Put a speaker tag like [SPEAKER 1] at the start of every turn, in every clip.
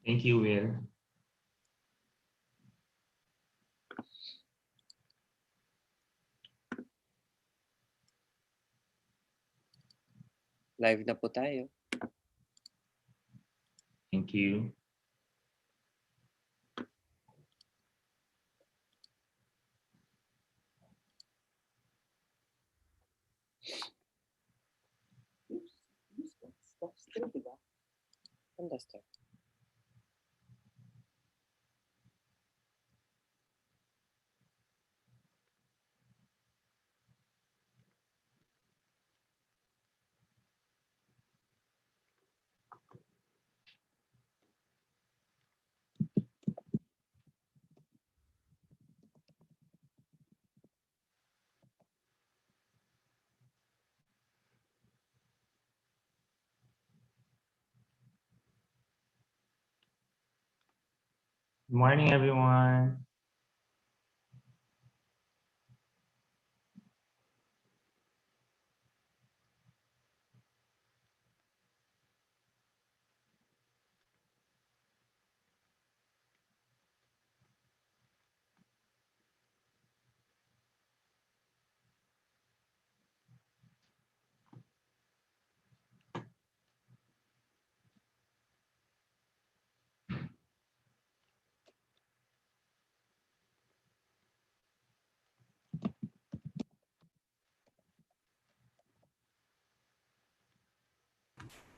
[SPEAKER 1] Thank you, Will.
[SPEAKER 2] Live na po tayo.
[SPEAKER 1] Thank you.
[SPEAKER 2] Still, diba? Fantastic.
[SPEAKER 1] Good morning, everyone.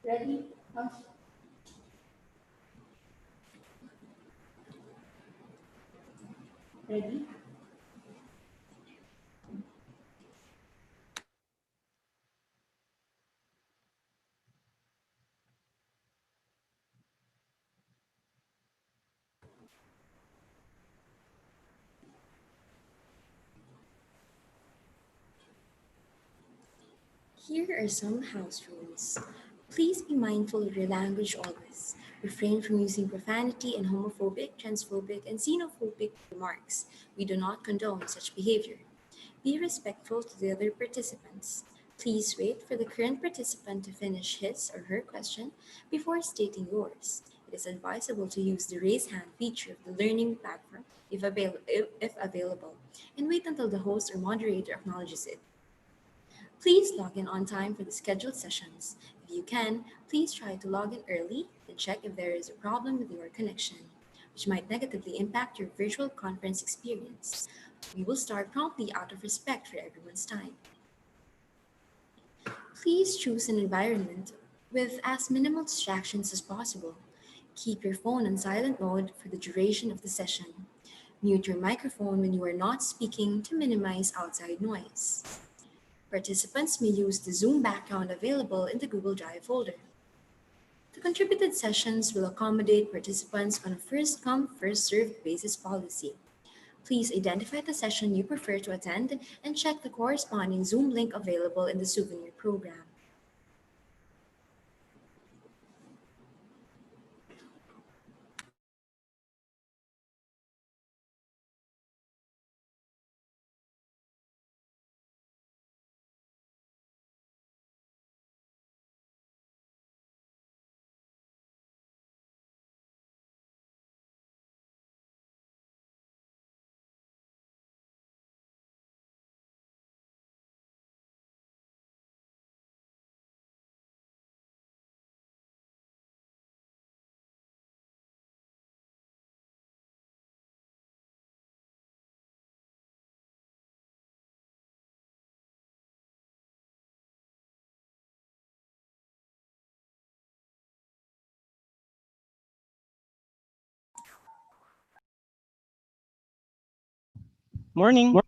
[SPEAKER 3] Ready? Ready? Here are some house rules. Please be mindful of your language always. Refrain from using profanity and homophobic, transphobic, and xenophobic remarks. We do not condone such behavior. Be respectful to the other participants. Please wait for the current participant to finish his or her question before stating yours. It is advisable to use the raise hand feature of the learning platform if available, and wait until the host or moderator acknowledges it. Please log in on time for the scheduled sessions. If you can, please try to log in early and check if there is a problem with your connection, which might negatively impact your virtual conference experience. We will start promptly out of respect for everyone's time. Please choose an environment with as minimal distractions as possible. Keep your phone on silent mode for the duration of the session. Mute your microphone when you are not speaking to minimize outside noise. Participants may use the Zoom background available in the Google Drive folder. The contributed sessions will accommodate participants on a first-come, first-served basis policy. Please identify the session you prefer to attend and check the corresponding Zoom link available in the souvenir program.
[SPEAKER 4] Morning.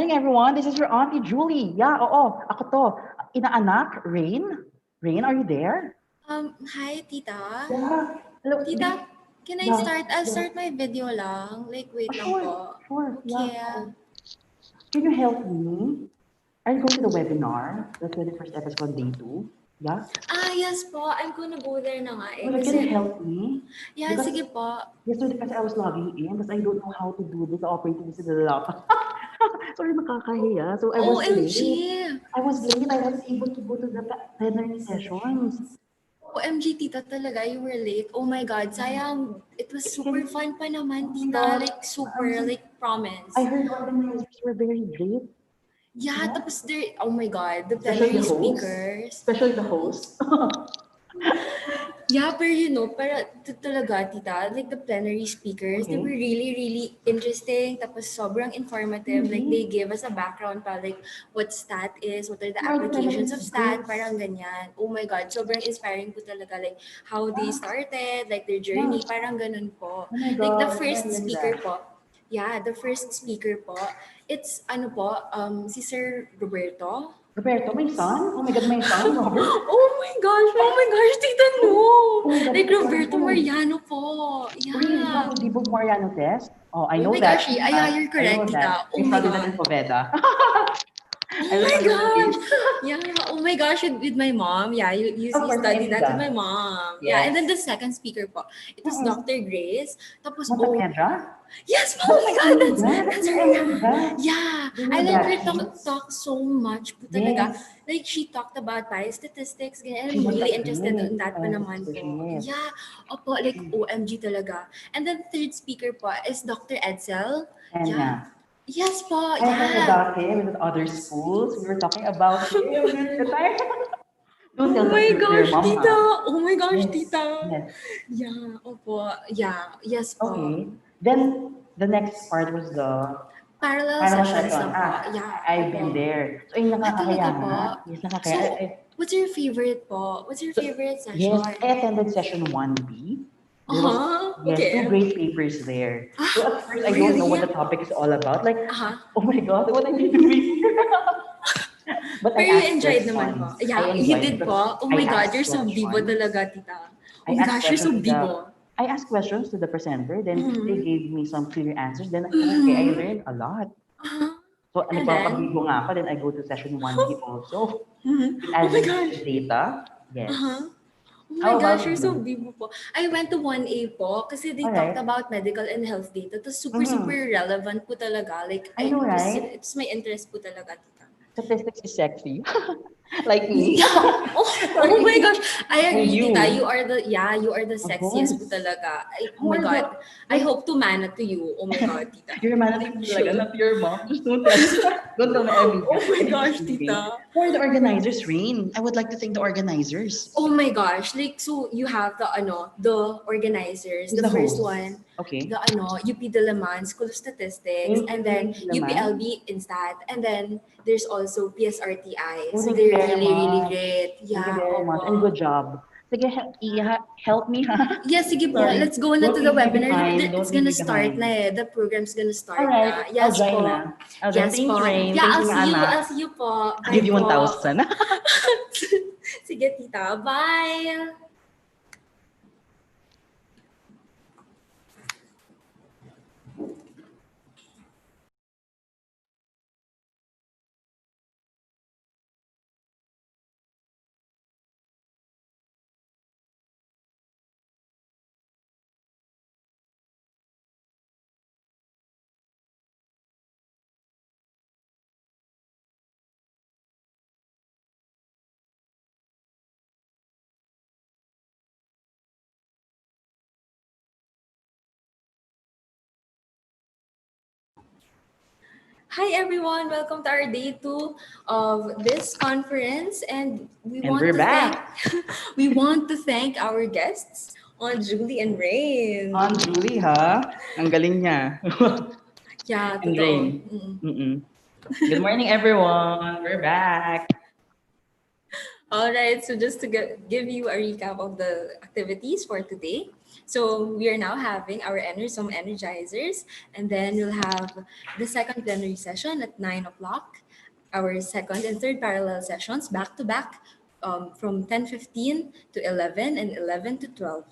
[SPEAKER 4] morning, everyone. This is your Auntie Julie. Yeah, oo. Ako to. Inaanak, Rain. Rain, are you there?
[SPEAKER 3] Hi, Tita.
[SPEAKER 4] Yeah. Hello.
[SPEAKER 3] Tita, can I
[SPEAKER 4] Yeah,
[SPEAKER 3] start? I'll
[SPEAKER 4] yeah.
[SPEAKER 3] start my video lang. Like, wait lang
[SPEAKER 4] Sure,
[SPEAKER 3] po.
[SPEAKER 4] sure.
[SPEAKER 3] Okay.
[SPEAKER 4] Yeah. Can you help me? Are you going to the webinar? The 21st episode, day 2? Yeah?
[SPEAKER 3] Yes po. I'm gonna go there na nga eh.
[SPEAKER 4] Well, can you
[SPEAKER 3] Kasi,
[SPEAKER 4] help me?
[SPEAKER 3] yeah,
[SPEAKER 4] Because
[SPEAKER 3] sige po.
[SPEAKER 4] yesterday kasi I was logging in because I don't know how to do this operating this in the laptop. Sorry, nakakahiya. So I was
[SPEAKER 3] OMG!
[SPEAKER 4] late. I was late. I wasn't able to go to the plenary sessions.
[SPEAKER 3] OMG, Tita talaga. You were late. Oh my God. Sayang. It was super fun pa naman,
[SPEAKER 4] Oh my
[SPEAKER 3] Tita.
[SPEAKER 4] God.
[SPEAKER 3] Like, super. Like, promise.
[SPEAKER 4] I heard organizers were very great,
[SPEAKER 3] Yeah,
[SPEAKER 4] Yeah.
[SPEAKER 3] tapos there, oh my God, the
[SPEAKER 4] especially
[SPEAKER 3] plenary
[SPEAKER 4] the host.
[SPEAKER 3] speakers.
[SPEAKER 4] Especially the host.
[SPEAKER 3] Yeah, pero para talaga, tita, like the plenary speakers, they
[SPEAKER 4] Okay.
[SPEAKER 3] were really, really interesting. Tapos sobrang informative. Like they gave us a background pa, like what STAT is, what are the
[SPEAKER 4] Who are the
[SPEAKER 3] applications
[SPEAKER 4] plenary
[SPEAKER 3] of STAT,
[SPEAKER 4] speakers?
[SPEAKER 3] parang ganyan. Oh my God, sobrang inspiring po talaga. Like how they started, like their journey,
[SPEAKER 4] Yeah.
[SPEAKER 3] parang ganun po.
[SPEAKER 4] Oh my
[SPEAKER 3] Like the
[SPEAKER 4] God,
[SPEAKER 3] first
[SPEAKER 4] I learned
[SPEAKER 3] speaker
[SPEAKER 4] that.
[SPEAKER 3] po, yeah, the first speaker po, it's ano po, si Sir Roberto.
[SPEAKER 4] Roberto, my son? Oh my God, my son, Robert?
[SPEAKER 3] Oh my gosh, tita, no!
[SPEAKER 4] Oh my God,
[SPEAKER 3] Like
[SPEAKER 4] it's
[SPEAKER 3] Roberto
[SPEAKER 4] wonderful.
[SPEAKER 3] Mariano po.
[SPEAKER 4] Really,
[SPEAKER 3] Yeah.
[SPEAKER 4] how the Book Mariano test? Oh, I
[SPEAKER 3] Oh
[SPEAKER 4] know
[SPEAKER 3] my
[SPEAKER 4] that.
[SPEAKER 3] gosh, yeah, you're
[SPEAKER 4] I
[SPEAKER 3] correct,
[SPEAKER 4] know
[SPEAKER 3] tita.
[SPEAKER 4] that.
[SPEAKER 3] Oh
[SPEAKER 4] I
[SPEAKER 3] my
[SPEAKER 4] studied that in
[SPEAKER 3] God.
[SPEAKER 4] Poveda.
[SPEAKER 3] Oh
[SPEAKER 4] I
[SPEAKER 3] my
[SPEAKER 4] remember the
[SPEAKER 3] gosh.
[SPEAKER 4] case.
[SPEAKER 3] Yeah. Oh my gosh, with my mom. Yeah, you
[SPEAKER 4] Of course, I
[SPEAKER 3] studied
[SPEAKER 4] knew
[SPEAKER 3] that with
[SPEAKER 4] that.
[SPEAKER 3] my mom. Yeah, and then
[SPEAKER 4] Yes.
[SPEAKER 3] the second speaker po, it was
[SPEAKER 4] Mm-mm.
[SPEAKER 3] Dr. Grace. Tapos,
[SPEAKER 4] Monte
[SPEAKER 3] oh,
[SPEAKER 4] Pedra?
[SPEAKER 3] yes, oh my God,
[SPEAKER 4] I knew that.
[SPEAKER 3] that's
[SPEAKER 4] I
[SPEAKER 3] her.
[SPEAKER 4] knew that.
[SPEAKER 3] Yeah,
[SPEAKER 4] They
[SPEAKER 3] I
[SPEAKER 4] were
[SPEAKER 3] let her
[SPEAKER 4] batchmates.
[SPEAKER 3] talk so much po talaga.
[SPEAKER 4] Yes.
[SPEAKER 3] Like, she talked about biostatistics, ganyan.
[SPEAKER 4] She
[SPEAKER 3] I'm
[SPEAKER 4] was
[SPEAKER 3] really
[SPEAKER 4] a
[SPEAKER 3] interested
[SPEAKER 4] great
[SPEAKER 3] in that pa naman
[SPEAKER 4] statistician,
[SPEAKER 3] po.
[SPEAKER 4] yes.
[SPEAKER 3] Yeah, opo, like, OMG talaga. And then third speaker po is Dr. Edsel.
[SPEAKER 4] And
[SPEAKER 3] Yeah. Yes po,
[SPEAKER 4] I heard
[SPEAKER 3] yeah.
[SPEAKER 4] about him with other schools. We were talking about him at the time. Don't tell
[SPEAKER 3] Oh
[SPEAKER 4] that
[SPEAKER 3] my
[SPEAKER 4] to your
[SPEAKER 3] gosh,
[SPEAKER 4] mom,
[SPEAKER 3] tita.
[SPEAKER 4] huh?
[SPEAKER 3] Oh my gosh,
[SPEAKER 4] Yes,
[SPEAKER 3] tita.
[SPEAKER 4] yes.
[SPEAKER 3] Yeah, opo. Yeah, yes po.
[SPEAKER 4] Okay. Then the next part was the
[SPEAKER 3] Parallel
[SPEAKER 4] final
[SPEAKER 3] sessions
[SPEAKER 4] session.
[SPEAKER 3] na po. Yeah,
[SPEAKER 4] I've been
[SPEAKER 3] opo.
[SPEAKER 4] there. So, yung nakakaya
[SPEAKER 3] Talaga
[SPEAKER 4] nga.
[SPEAKER 3] po?
[SPEAKER 4] Yes,
[SPEAKER 3] So,
[SPEAKER 4] nakakaya.
[SPEAKER 3] what's your favorite po? What's your favorite
[SPEAKER 4] Yes,
[SPEAKER 3] session?
[SPEAKER 4] I attended session 1B. There was, yes,
[SPEAKER 3] Okay.
[SPEAKER 4] 2 great papers there. So at first, I don't
[SPEAKER 3] Really?
[SPEAKER 4] know what the topic is all about. Like,
[SPEAKER 3] Uh-huh.
[SPEAKER 4] oh my God, what am I doing here? But I
[SPEAKER 3] Pero you
[SPEAKER 4] asked
[SPEAKER 3] enjoyed naman po.
[SPEAKER 4] questions.
[SPEAKER 3] Yeah,
[SPEAKER 4] I
[SPEAKER 3] you
[SPEAKER 4] enjoyed
[SPEAKER 3] did
[SPEAKER 4] because
[SPEAKER 3] po. Oh
[SPEAKER 4] I
[SPEAKER 3] my God,
[SPEAKER 4] asked
[SPEAKER 3] you're so bibo
[SPEAKER 4] questions.
[SPEAKER 3] talaga, tita.
[SPEAKER 4] I
[SPEAKER 3] Oh my
[SPEAKER 4] asked
[SPEAKER 3] gosh, you're so
[SPEAKER 4] questions to the
[SPEAKER 3] bibo.
[SPEAKER 4] I asked questions to the presenter, then they
[SPEAKER 3] Mhm.
[SPEAKER 4] gave me some clear answers. Then okay, I
[SPEAKER 3] Mhm.
[SPEAKER 4] learned a lot.
[SPEAKER 3] Uh-huh.
[SPEAKER 4] So
[SPEAKER 3] And then?
[SPEAKER 4] nagpapabigo nga ako, then I go to session 1B also.
[SPEAKER 3] Mhm.
[SPEAKER 4] With
[SPEAKER 3] Oh my
[SPEAKER 4] adding
[SPEAKER 3] gosh.
[SPEAKER 4] data. Yes.
[SPEAKER 3] Uh-huh. Oh
[SPEAKER 4] How
[SPEAKER 3] my gosh,
[SPEAKER 4] about
[SPEAKER 3] you're so
[SPEAKER 4] you?
[SPEAKER 3] bibo po. I went to 1A po kasi they talked
[SPEAKER 4] Alright.
[SPEAKER 3] about medical and health data. Tapos super,
[SPEAKER 4] Mhm.
[SPEAKER 3] super relevant po talaga. Like,
[SPEAKER 4] I know, right?
[SPEAKER 3] It's my interest po talaga, tita.
[SPEAKER 4] Statistics is sexy. Like me.
[SPEAKER 3] Oh my gosh. I
[SPEAKER 4] Or
[SPEAKER 3] agree,
[SPEAKER 4] you.
[SPEAKER 3] tita. You are the
[SPEAKER 4] Of
[SPEAKER 3] sexiest po
[SPEAKER 4] course.
[SPEAKER 3] talaga.
[SPEAKER 4] Who
[SPEAKER 3] Oh my
[SPEAKER 4] are
[SPEAKER 3] God.
[SPEAKER 4] the-
[SPEAKER 3] I hope to mana to you. Oh my God, tita.
[SPEAKER 4] You're a man of
[SPEAKER 3] Sure.
[SPEAKER 4] not your mom. Just don't tell. Don't tell my amiga.
[SPEAKER 3] Oh my
[SPEAKER 4] I'm just
[SPEAKER 3] gosh,
[SPEAKER 4] kidding.
[SPEAKER 3] tita.
[SPEAKER 4] Who are the organizers, Rain? I would like to thank the organizers.
[SPEAKER 3] Oh my gosh. Like, so you have the organizers.
[SPEAKER 4] Who's
[SPEAKER 3] The
[SPEAKER 4] the
[SPEAKER 3] first
[SPEAKER 4] host?
[SPEAKER 3] one,
[SPEAKER 4] Okay.
[SPEAKER 3] the UP Diliman School of Statistics,
[SPEAKER 4] Thank
[SPEAKER 3] and
[SPEAKER 4] you,
[SPEAKER 3] then
[SPEAKER 4] UP Diliman.
[SPEAKER 3] UPLB Instat, and then there's also PSRTI.
[SPEAKER 4] Oh,
[SPEAKER 3] So
[SPEAKER 4] thank you
[SPEAKER 3] they're
[SPEAKER 4] very
[SPEAKER 3] really, really
[SPEAKER 4] much.
[SPEAKER 3] great.
[SPEAKER 4] Thank you
[SPEAKER 3] Yeah,
[SPEAKER 4] very much. And
[SPEAKER 3] opo.
[SPEAKER 4] good job. Sige, help me, ha?
[SPEAKER 3] Yeah, sige po.
[SPEAKER 4] Sorry.
[SPEAKER 3] Let's go na
[SPEAKER 4] Don't
[SPEAKER 3] to the
[SPEAKER 4] leave me
[SPEAKER 3] webinar.
[SPEAKER 4] behind.
[SPEAKER 3] It's
[SPEAKER 4] Don't leave
[SPEAKER 3] gonna
[SPEAKER 4] me
[SPEAKER 3] start
[SPEAKER 4] behind.
[SPEAKER 3] na eh. The program's gonna start
[SPEAKER 4] All
[SPEAKER 3] na.
[SPEAKER 4] right.
[SPEAKER 3] Yes
[SPEAKER 4] I'll join
[SPEAKER 3] po.
[SPEAKER 4] na. I'll join.
[SPEAKER 3] Yes
[SPEAKER 4] Thanks,
[SPEAKER 3] po.
[SPEAKER 4] Rain.
[SPEAKER 3] Yeah,
[SPEAKER 4] Thanks, mga anak.
[SPEAKER 3] I'll see you po.
[SPEAKER 4] I'll give you
[SPEAKER 3] Bye po.
[SPEAKER 4] 1,000.
[SPEAKER 3] Sige, tita. Bye! Hi everyone, welcome to our day 2 of this conference, and
[SPEAKER 4] And we're back.
[SPEAKER 3] we want to thank our guests on Julie and Rain.
[SPEAKER 4] On Julie, ha? Ang galing niya.
[SPEAKER 3] Yeah,
[SPEAKER 4] And
[SPEAKER 3] totoo.
[SPEAKER 4] Rain.
[SPEAKER 3] Mm.
[SPEAKER 4] Mm-mm. Good morning, everyone. We're back.
[SPEAKER 3] All right, so just to give you a recap of the activities for today. So we are now having our some energizers, and then we'll have the second plenary session at 9 o'clock, our second and third parallel sessions back to back from 10:15 to 11 and 11 to 12.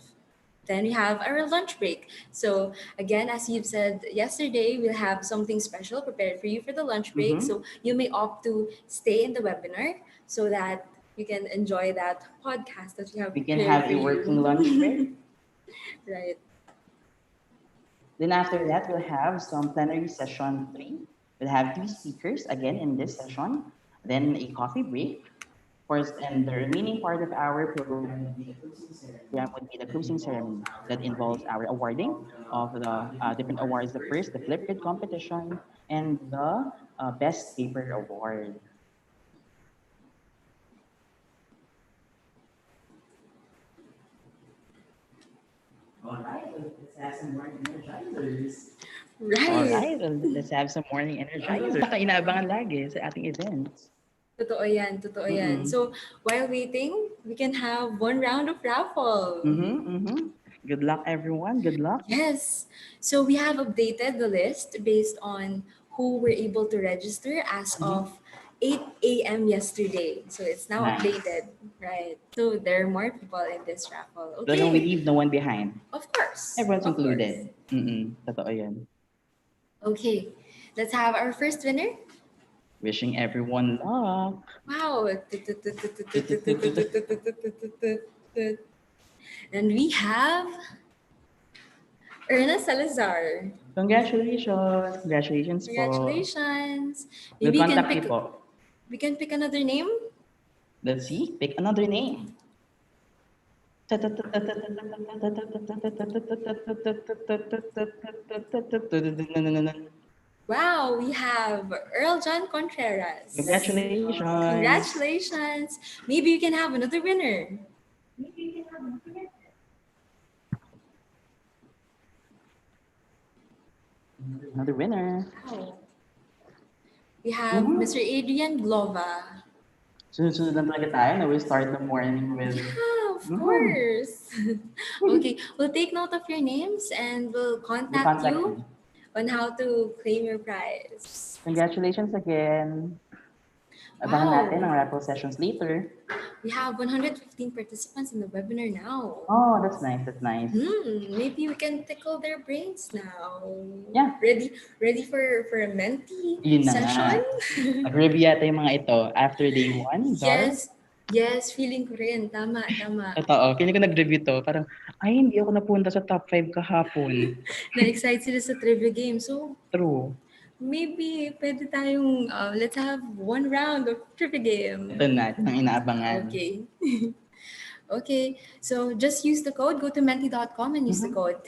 [SPEAKER 3] Then we have our lunch break. So again, as you've said yesterday, we'll have something special prepared for you for the lunch break.
[SPEAKER 4] Mhm.
[SPEAKER 3] So you may opt to stay in the webinar so that you can enjoy that podcast that we have
[SPEAKER 4] We can
[SPEAKER 3] prepared
[SPEAKER 4] have
[SPEAKER 3] for
[SPEAKER 4] a working lunch break.
[SPEAKER 3] Right.
[SPEAKER 4] Then after that, we'll have some plenary session 3. We'll have 3 speakers again in this session. Then a coffee break. Of course, and the remaining part of our program would be the closing ceremony that involves our awarding of the different awards. The first, the Flipgrid competition, and the Best Paper Award.
[SPEAKER 3] Right.
[SPEAKER 4] Alright, well, let's have some morning energizers. Baka inaabangan lagi sa ating events.
[SPEAKER 3] Totoo yan, totoo yan.
[SPEAKER 4] Mm-mm.
[SPEAKER 3] So while waiting, we can have one round of raffle.
[SPEAKER 4] Good luck, everyone. Good luck.
[SPEAKER 3] Yes. So we have updated the list based on who were able to register as of 8 a.m. yesterday. So it's now
[SPEAKER 4] Nice.
[SPEAKER 3] updated, right? So there are more people in this raffle.
[SPEAKER 4] Talagang we
[SPEAKER 3] Okay.
[SPEAKER 4] leave no one behind.
[SPEAKER 3] Of course.
[SPEAKER 4] Everyone's
[SPEAKER 3] of
[SPEAKER 4] included. Totoo yan.
[SPEAKER 3] course. Okay. Let's have our first winner.
[SPEAKER 4] Wishing everyone luck.
[SPEAKER 3] Wow. And we have Erna Salazar.
[SPEAKER 4] Congratulations. Congratulations po.
[SPEAKER 3] Congratulations.
[SPEAKER 4] We'll
[SPEAKER 3] Maybe you can
[SPEAKER 4] contact
[SPEAKER 3] pick
[SPEAKER 4] you po.
[SPEAKER 3] we can pick another name.
[SPEAKER 4] Let's see. Pick another name.
[SPEAKER 3] Wow, we have Earl John Contreras.
[SPEAKER 4] Congratulations.
[SPEAKER 3] Congratulations. Maybe you can have another winner.
[SPEAKER 4] Another winner.
[SPEAKER 3] Wow. We have Mr. Adrian Glova.
[SPEAKER 4] Sunod-sunod lang talaga tayo na we start the morning with...
[SPEAKER 3] Yeah, of course. Okay, we'll take note of your names and we'll contact you on how to claim your prize.
[SPEAKER 4] Congratulations again. Abangan
[SPEAKER 3] Wow.
[SPEAKER 4] natin ang raffle sessions later.
[SPEAKER 3] We have 115 participants in the webinar now.
[SPEAKER 4] Oh, that's nice. That's nice.
[SPEAKER 3] Maybe we can tickle their brains now.
[SPEAKER 4] Yeah.
[SPEAKER 3] Ready for a Menti
[SPEAKER 4] Yun na nga.
[SPEAKER 3] session?
[SPEAKER 4] Nag-review yata yung mga ito after day 1.
[SPEAKER 3] Yes, feeling ko rin. Tama.
[SPEAKER 4] Totoo. Feeling ko nag-review to. Parang, ay, hindi ako napunta sa top 5 kahapon.
[SPEAKER 3] Na-excite sila sa trivia game. So,
[SPEAKER 4] True.
[SPEAKER 3] maybe pwede tayong, let's have one round of trivia game.
[SPEAKER 4] Ito natin ang inaabangan.
[SPEAKER 3] Okay. Okay, so just use the code, go to menti.com and use the code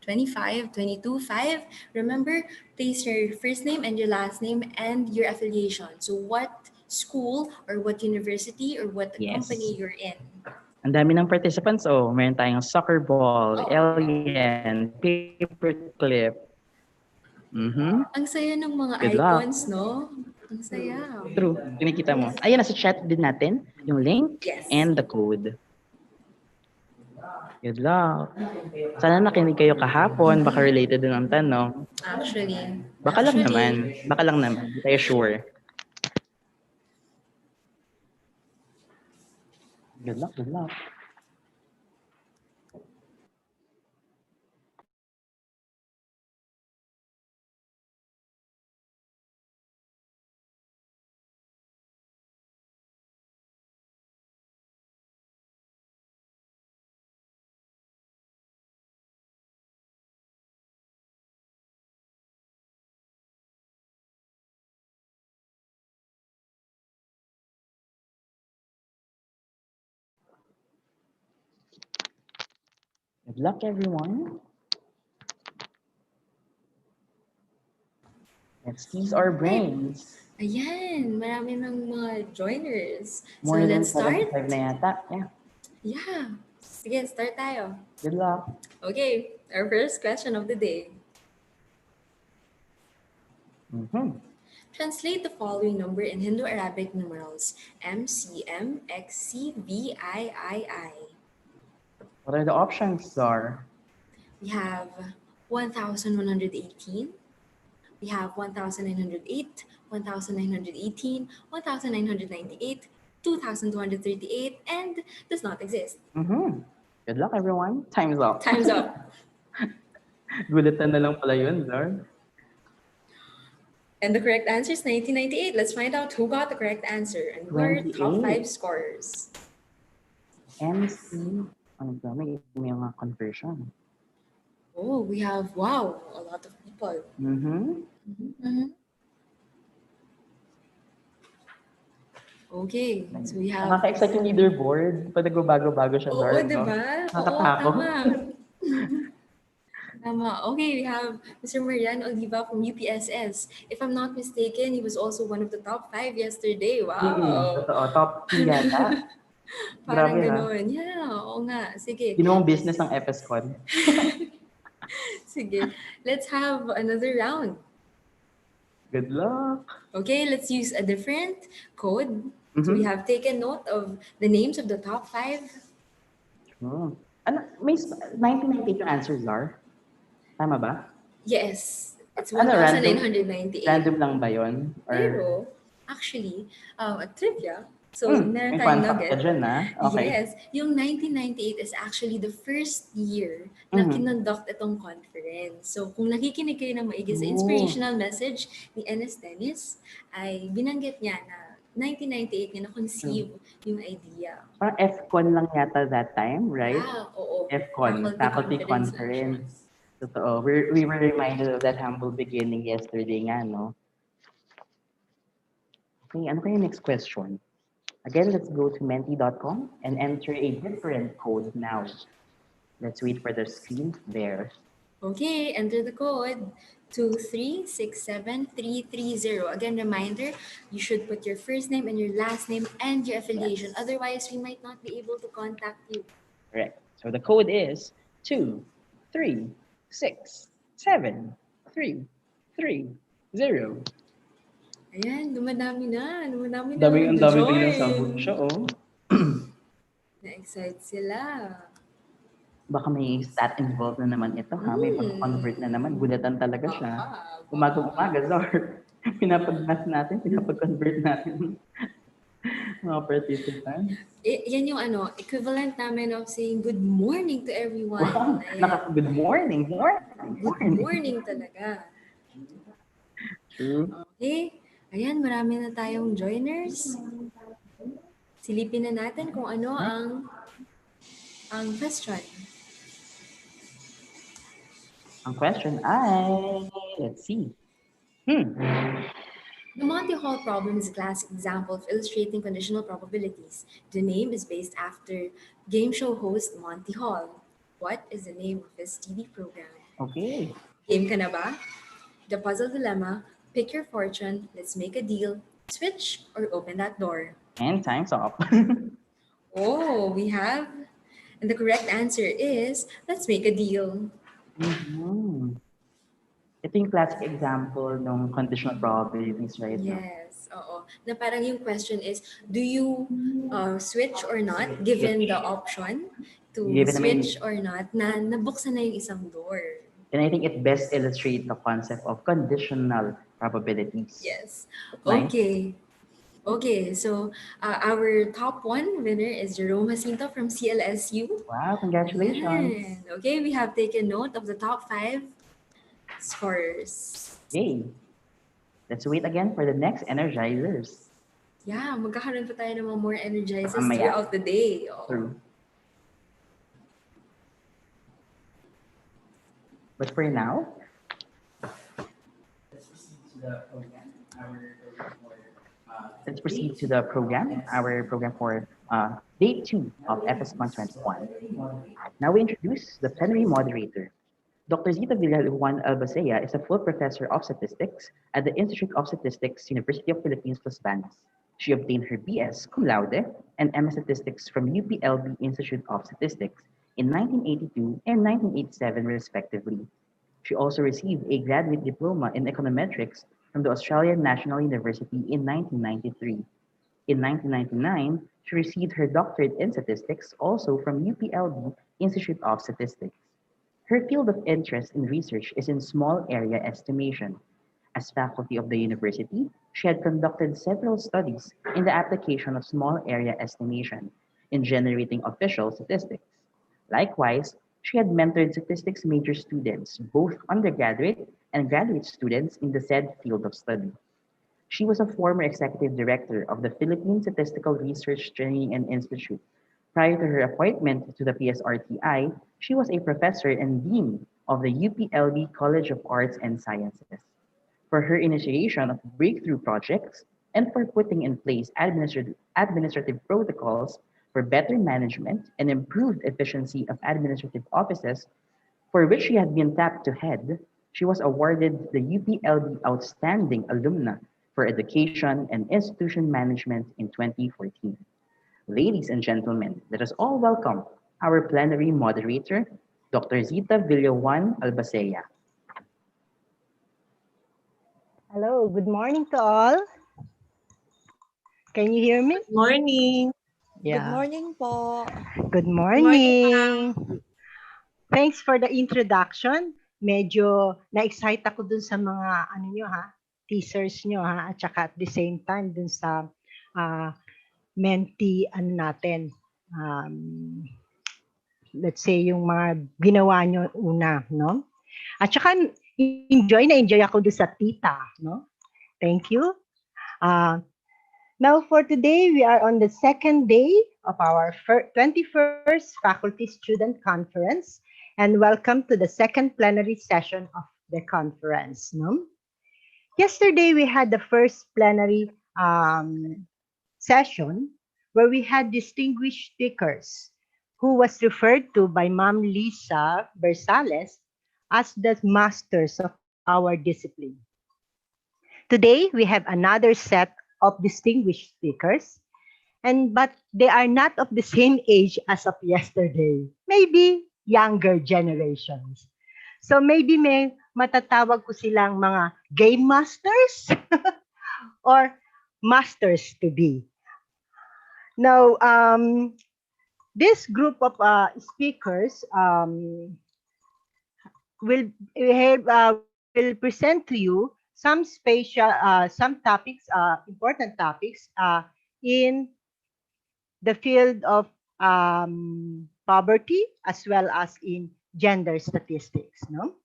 [SPEAKER 3] 10252225. Remember, place your first name and your last name and your affiliation. So what school or what university or what
[SPEAKER 4] Yes.
[SPEAKER 3] company you're in.
[SPEAKER 4] Ang dami ng participants. Oh, meron tayong soccer ball, alien, paperclip.
[SPEAKER 3] Ang saya ng mga
[SPEAKER 4] Good luck.
[SPEAKER 3] icons, no? Ang saya.
[SPEAKER 4] True. Kinikita mo. Ayun, nasa chat din natin yung link
[SPEAKER 3] Yes.
[SPEAKER 4] and the code. Good luck. Sana nakinig kayo kahapon. Baka related din ang tanong.
[SPEAKER 3] Actually.
[SPEAKER 4] Baka lang naman. Hindi tayo sure. Good luck. Good luck, everyone. Let's tease our brains.
[SPEAKER 3] Ayan, marami ng mga joiners.
[SPEAKER 4] More
[SPEAKER 3] so
[SPEAKER 4] than
[SPEAKER 3] let's start.
[SPEAKER 4] 75 na yata. Yeah.
[SPEAKER 3] Yeah. Sige, start tayo.
[SPEAKER 4] Good luck.
[SPEAKER 3] Okay, our first question of the day. Translate the following number in Hindu-Arabic numerals MCMXCVIII.
[SPEAKER 4] What are the options, Zar?
[SPEAKER 3] We have 1,118. We have 1,908, 1,918, 1,998, 2,238, and does not exist.
[SPEAKER 4] Mm-hmm. Good luck, everyone. Time's up.
[SPEAKER 3] Time's up.
[SPEAKER 4] Gulatan na lang pala yun, Zar.
[SPEAKER 3] And the correct answer is 1998. Let's find out who got the correct answer and who are top
[SPEAKER 4] 28.
[SPEAKER 3] 5 scorers.
[SPEAKER 4] MC, ano ba? May mga conversion.
[SPEAKER 3] Oh, we have, wow, a lot of people.
[SPEAKER 4] Mm-hmm.
[SPEAKER 3] Okay, so we have...
[SPEAKER 4] Nakaka-excite yung leaderboard. Pag nagbabago-bago siya,
[SPEAKER 3] Oo,
[SPEAKER 4] Zar.
[SPEAKER 3] diba? Oo,
[SPEAKER 4] Nakakatakot.
[SPEAKER 3] tama. Tama. Okay, we have Mr. Marian Oliva from UPSS. If I'm not mistaken, he was also one of the top 5 yesterday. Wow.
[SPEAKER 4] Totoo. Top 3 yata.
[SPEAKER 3] Parang
[SPEAKER 4] Grabe, ha?
[SPEAKER 3] ganun. Yeah, oo nga. Sige.
[SPEAKER 4] Ginawang business ng FSCon.
[SPEAKER 3] Sige. Let's have another round.
[SPEAKER 4] Good luck.
[SPEAKER 3] Okay, let's use a different code. So we have taken note of the names of the top 5.
[SPEAKER 4] Oh. Ano, may 1998 yung answers are? Tama ba?
[SPEAKER 3] Yes, it's
[SPEAKER 4] Ano, random?
[SPEAKER 3] 1,998.
[SPEAKER 4] Random lang ba yun? Or...
[SPEAKER 3] Pero, actually, a trivia. So,
[SPEAKER 4] may
[SPEAKER 3] meron
[SPEAKER 4] fun
[SPEAKER 3] tayong
[SPEAKER 4] fact ka
[SPEAKER 3] nugget.
[SPEAKER 4] dyan, ha? Okay.
[SPEAKER 3] Yes, yung 1998 is actually the first year na kinonduct itong conference. So, kung nakikinig kayo ng maigi sa inspirational message ni Enes Dennis, ay binanggit niya na 1998 niya na-conceive yung idea.
[SPEAKER 4] Parang FCon lang yata that time, right?
[SPEAKER 3] Ah, oo.
[SPEAKER 4] FCon, Faculty Conference. Totoo. We were reminded of that humble beginning yesterday nga, no? Okay, ano kaya next question? Again, let's go to menti.com and enter a different code now. Let's wait for the screen there.
[SPEAKER 3] Okay, enter the code 2367330. Again, reminder, you should put your first name and your last name and your affiliation.
[SPEAKER 4] Yes.
[SPEAKER 3] Otherwise, we might not be able to contact you.
[SPEAKER 4] Correct. So the code is 2367330.
[SPEAKER 3] Ayan, dumadami na. Dumadami na.
[SPEAKER 4] Ang dami
[SPEAKER 3] join.
[SPEAKER 4] biglang sabon siya, oh.
[SPEAKER 3] Na-excite sila.
[SPEAKER 4] Baka may stat involved na naman ito, ha? May pag-convert na naman. Gulatan talaga siya. Umaga, Zor. Pinapag-math natin, pinapag-convert natin. Mga participants.
[SPEAKER 3] Yan yung equivalent namin of saying good morning to everyone.
[SPEAKER 4] Wow, good morning.
[SPEAKER 3] Good morning talaga.
[SPEAKER 4] True.
[SPEAKER 3] Okay. Ayan, marami na tayong joiners. Silipin na natin kung ano ang question.
[SPEAKER 4] Ang question ay, let's see.
[SPEAKER 3] The Monty Hall problem is a classic example of illustrating conditional probabilities. The name is based after game show host Monty Hall. What is the name of this TV program?
[SPEAKER 4] Okay.
[SPEAKER 3] Game ka na ba? The puzzle dilemma, pick your fortune, let's make a deal, switch, or open that door.
[SPEAKER 4] And time's up.
[SPEAKER 3] Oh, we have, and the correct answer is, let's make a deal.
[SPEAKER 4] Ito yung classic example ng conditional probabilities, right?
[SPEAKER 3] Yes, oo. Na parang yung question is, do you switch or not, given the option to switch or not, na nabuksan na yung isang door.
[SPEAKER 4] And I think it best illustrates the concept of conditional probabilities.
[SPEAKER 3] Yes.
[SPEAKER 4] Nice.
[SPEAKER 3] Okay. Okay, so our top 1 winner is Jerome Jacinto from CLSU.
[SPEAKER 4] Wow, congratulations.
[SPEAKER 3] Ayan. Okay, we have taken note of the top 5 scorers.
[SPEAKER 4] Okay. Let's wait again for the next energizers.
[SPEAKER 3] Yeah, magkakaroon pa tayo ng mga more energizers
[SPEAKER 4] Mamaya.
[SPEAKER 3] throughout the day. Oo.
[SPEAKER 4] True. But for now, let's proceed to the program, our program for day 2 of FSCon 21. Now we introduce the plenary moderator. Dr. Zita Villajuan Albacea is a full professor of statistics at the Institute of Statistics, University of Philippines, Los Baños. She obtained her BS cum laude and MS Statistics from UPLB Institute of Statistics in 1982 and 1987, respectively. She also received a graduate diploma in econometrics from the Australian National University in 1993. In 1999, she received her doctorate in statistics also from UPLB Institute of Statistics. Her field of interest in research is in small area estimation. As faculty of the university, she had conducted several studies in the application of small area estimation in generating official statistics. Likewise, she had mentored statistics major students, both undergraduate and graduate students in the said field of study. She was a former executive director of the Philippine Statistical Research Training and Institute. Prior to her appointment to the PSRTI, she was a professor and dean of the UPLB College of Arts and Sciences. For her initiation of breakthrough projects and for putting in place administrative protocols for better management and improved efficiency of administrative offices for which she had been tapped to head, she was awarded the UPLB Outstanding Alumna for Education and Institution Management in 2014. Ladies and gentlemen, let us all welcome our plenary moderator, Dr. Zita Villajuan Albacea.
[SPEAKER 5] Hello, good morning to all. Can you hear me?
[SPEAKER 6] Morning.
[SPEAKER 2] Good morning po.
[SPEAKER 5] Good
[SPEAKER 6] morning,
[SPEAKER 5] morning. Thanks for the introduction. Medyo na-excite ako dun sa mga teasers nyo at saka at the same time dun sa mentee natin. Let's say yung mga ginawa nyo una, no? At saka enjoy ako dun sa tita, no? Thank you. Now for today, we are on the second day of our 21st Faculty Student Conference, and welcome to the second plenary session of the conference. No? Yesterday, we had the first plenary session where we had distinguished speakers who was referred to by Ma'am Lisa Bersales as the masters of our discipline. Today, we have another set of distinguished speakers, but they are not of the same age as of yesterday. Maybe younger generations. So maybe may matatawag ko silang mga game masters or masters to be. Now, this group of speakers will present to you some topics, important topics in the field of poverty as well as in gender statistics. No?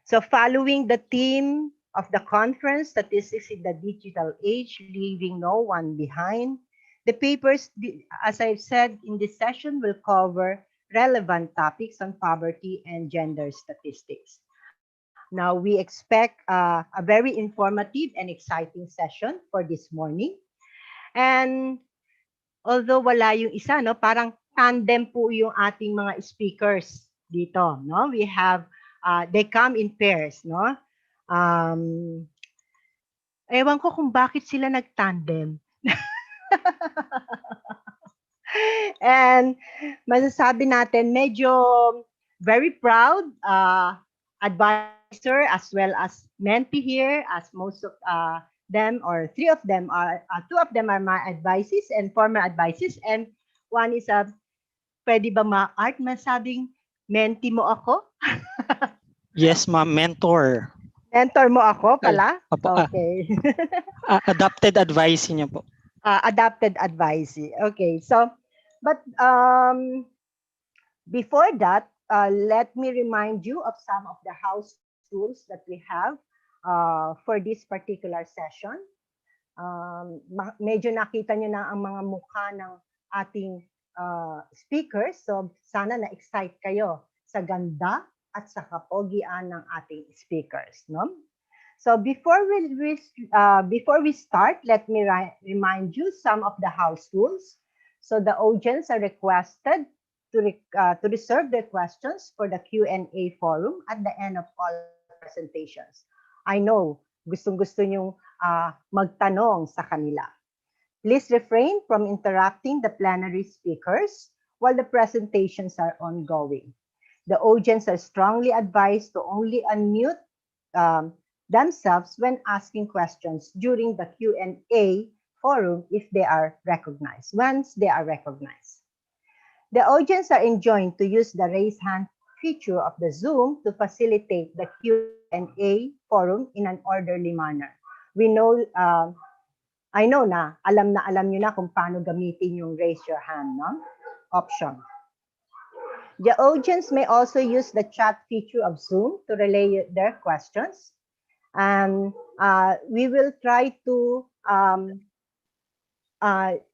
[SPEAKER 5] So following the theme of the conference, Statistics in the Digital Age, Leaving No One Behind, the papers, as I've said in this session, will cover relevant topics on poverty and gender statistics. Now, we expect a very informative and exciting session for this morning. And although wala yung isa, no, parang tandem po yung ating mga speakers dito. No? We have, they come in pairs. No? Ewan ko kung bakit sila nag-tandem. And masasabi natin, medyo very proud advisor as well as mentee here, as most of them or three of them are, two of them are my advisees and former advisees, and one is pwede ba ma-art masabing mentee mo ako?
[SPEAKER 7] Yes, ma'am, mentor.
[SPEAKER 5] Mentor mo ako pala? Okay.
[SPEAKER 7] Adopted advisee niyo po.
[SPEAKER 5] Adopted advisee. Okay, so, but before that, let me remind you of some of the house rules that we have for this particular session. Medyo nakita nyo na ang mga mukha ng ating speakers, so sana na-excite kayo sa ganda at sa kapogian ng ating speakers. No? So before we start, let me remind you some of the house rules. So the audience are requested to reserve their questions for the Q&A forum at the end of all presentations. I know, gustong-gusto nyong magtanong sa kanila. Please refrain from interrupting the plenary speakers while the presentations are ongoing. The audience are strongly advised to only unmute themselves when asking questions during the Q&A forum if they are recognized, once they are recognized. The audience are enjoined to use the raise hand feature of the Zoom to facilitate the Q&A forum in an orderly manner. We know, I know na alam nyo na kung paano gamitin yung raise your hand, no? Option. The audience may also use the chat feature of Zoom to relay their questions. We will try to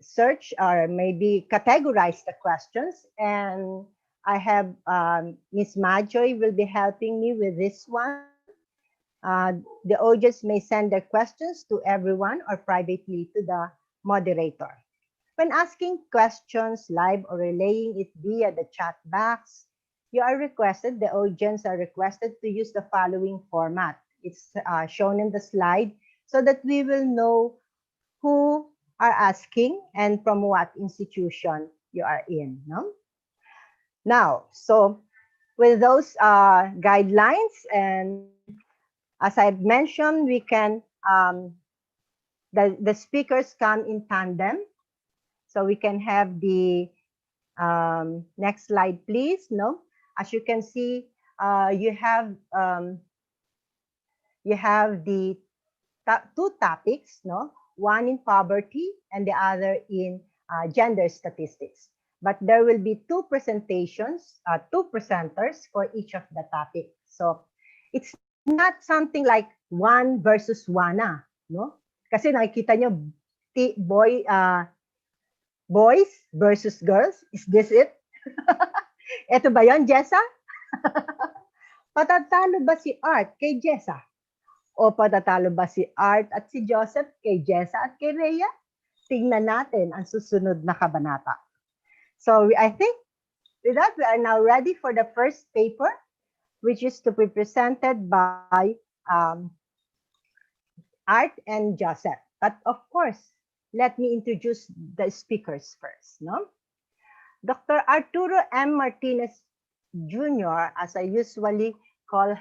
[SPEAKER 5] search or maybe categorize the questions, and I have Miss Majoy will be helping me with this one. The audience may send their questions to everyone or privately to the moderator. When asking questions live or relaying it via the chat box, the audience are requested to use the following format. It's shown in the slide so that we will know who are asking and from what institution you are in. No? Now, so with those guidelines, and as I've mentioned, we can, the speakers come in tandem. So we can have the next slide, please. No, as you can see, you have the two topics, no, one in poverty and the other in gender statistics. But there will be two presentations, two presenters for each of the topics. So it's not something like one versus one, no? Kasi nakikita nyo, boys versus girls. Is this it? Ito ba yon, Jessa? Patatalo ba si Art kay Jessa? O patatalo ba si Art at si Joseph kay Jessa at kay Rhea? Tingnan natin ang susunod na kabanata. So I think with that, we are now ready for the first paper, which is to be presented by Art and Joseph. But of course, let me introduce the speakers first. No? Dr. Arturo M. Martinez Jr., as I usually call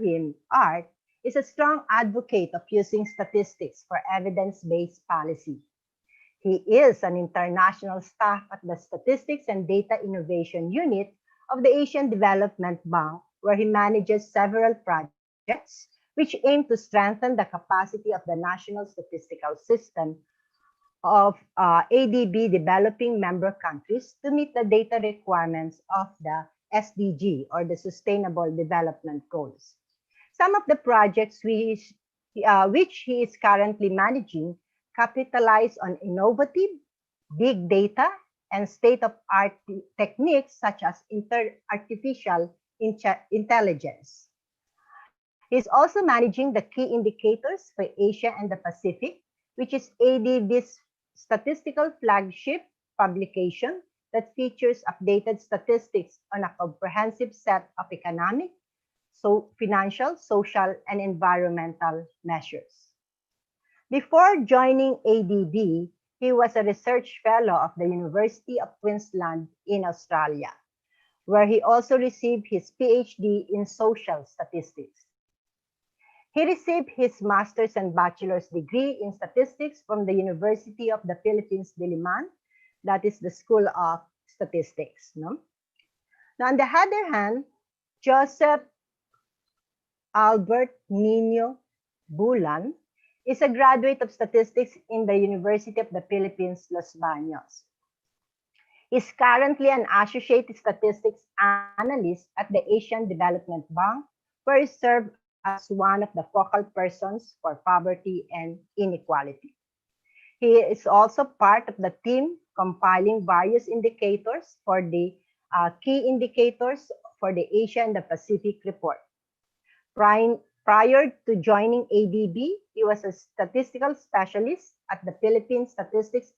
[SPEAKER 5] him, Art, is a strong advocate of using statistics for evidence-based policy. He is an international staff at the Statistics and Data Innovation Unit of the Asian Development Bank, where he manages several projects which aim to strengthen the capacity of the national statistical system of ADB developing member countries to meet the data requirements of the SDG, or the Sustainable Development Goals. Some of the projects which he is currently managing capitalize on innovative, big data, and state-of-art techniques such as artificial intelligence. He's also managing the key indicators for Asia and the Pacific, which is ADB's statistical flagship publication that features updated statistics on a comprehensive set of economic, financial, social, and environmental measures. Before joining ADB, he was a research fellow of the University of Queensland in Australia, where he also received his PhD in social statistics. He received his master's and bachelor's degree in statistics from the University of the Philippines, Diliman, that is the School of Statistics. No? Now, on the other hand, Joseph Albert Nino Bulan is a graduate of statistics in the University of the Philippines, Los Baños. He's currently an associate statistics analyst at the Asian Development Bank, where he served as one of the focal persons for poverty and inequality. He is also part of the team compiling various indicators for the key indicators for the Asia and the Pacific report. Prior to joining ADB, he was a statistical specialist at the Philippine Statistics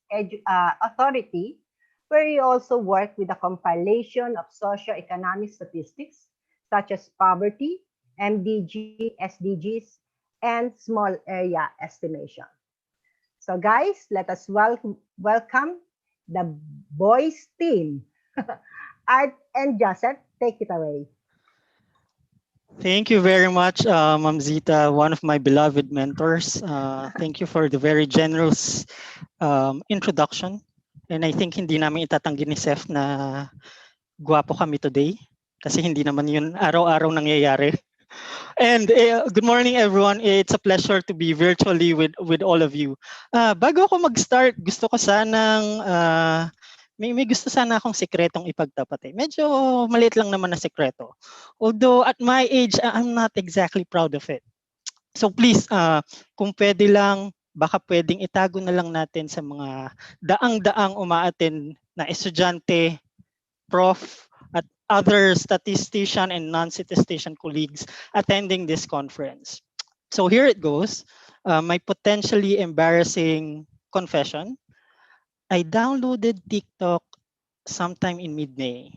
[SPEAKER 5] Authority, where he also worked with the compilation of socioeconomic statistics such as poverty, MDG, SDGs, and small area estimation. So guys, let us welcome the boys team. Art and Joseph, take it away.
[SPEAKER 7] Thank you very much, Ma'am Zita, one of my beloved mentors. Thank you for the very generous introduction. And I think hindi namin itatanggi ni Seth na gwapo kami today kasi hindi naman yun araw-araw nangyayari. And good morning, everyone. It's a pleasure to be virtually with all of you. Bago ako mag-start, gusto ko sanang may gusto sana akong sekretong ipagtapat. Medyo maliit lang naman na sekreto. Although at my age, I'm not exactly proud of it. So please, kung pwede lang, baka pwedeng itago na lang natin sa mga daang-daang umaattend na estudyante, prof, at other statistician and non-statistician colleagues attending this conference. So here it goes. My potentially embarrassing confession. I downloaded TikTok sometime in mid-May.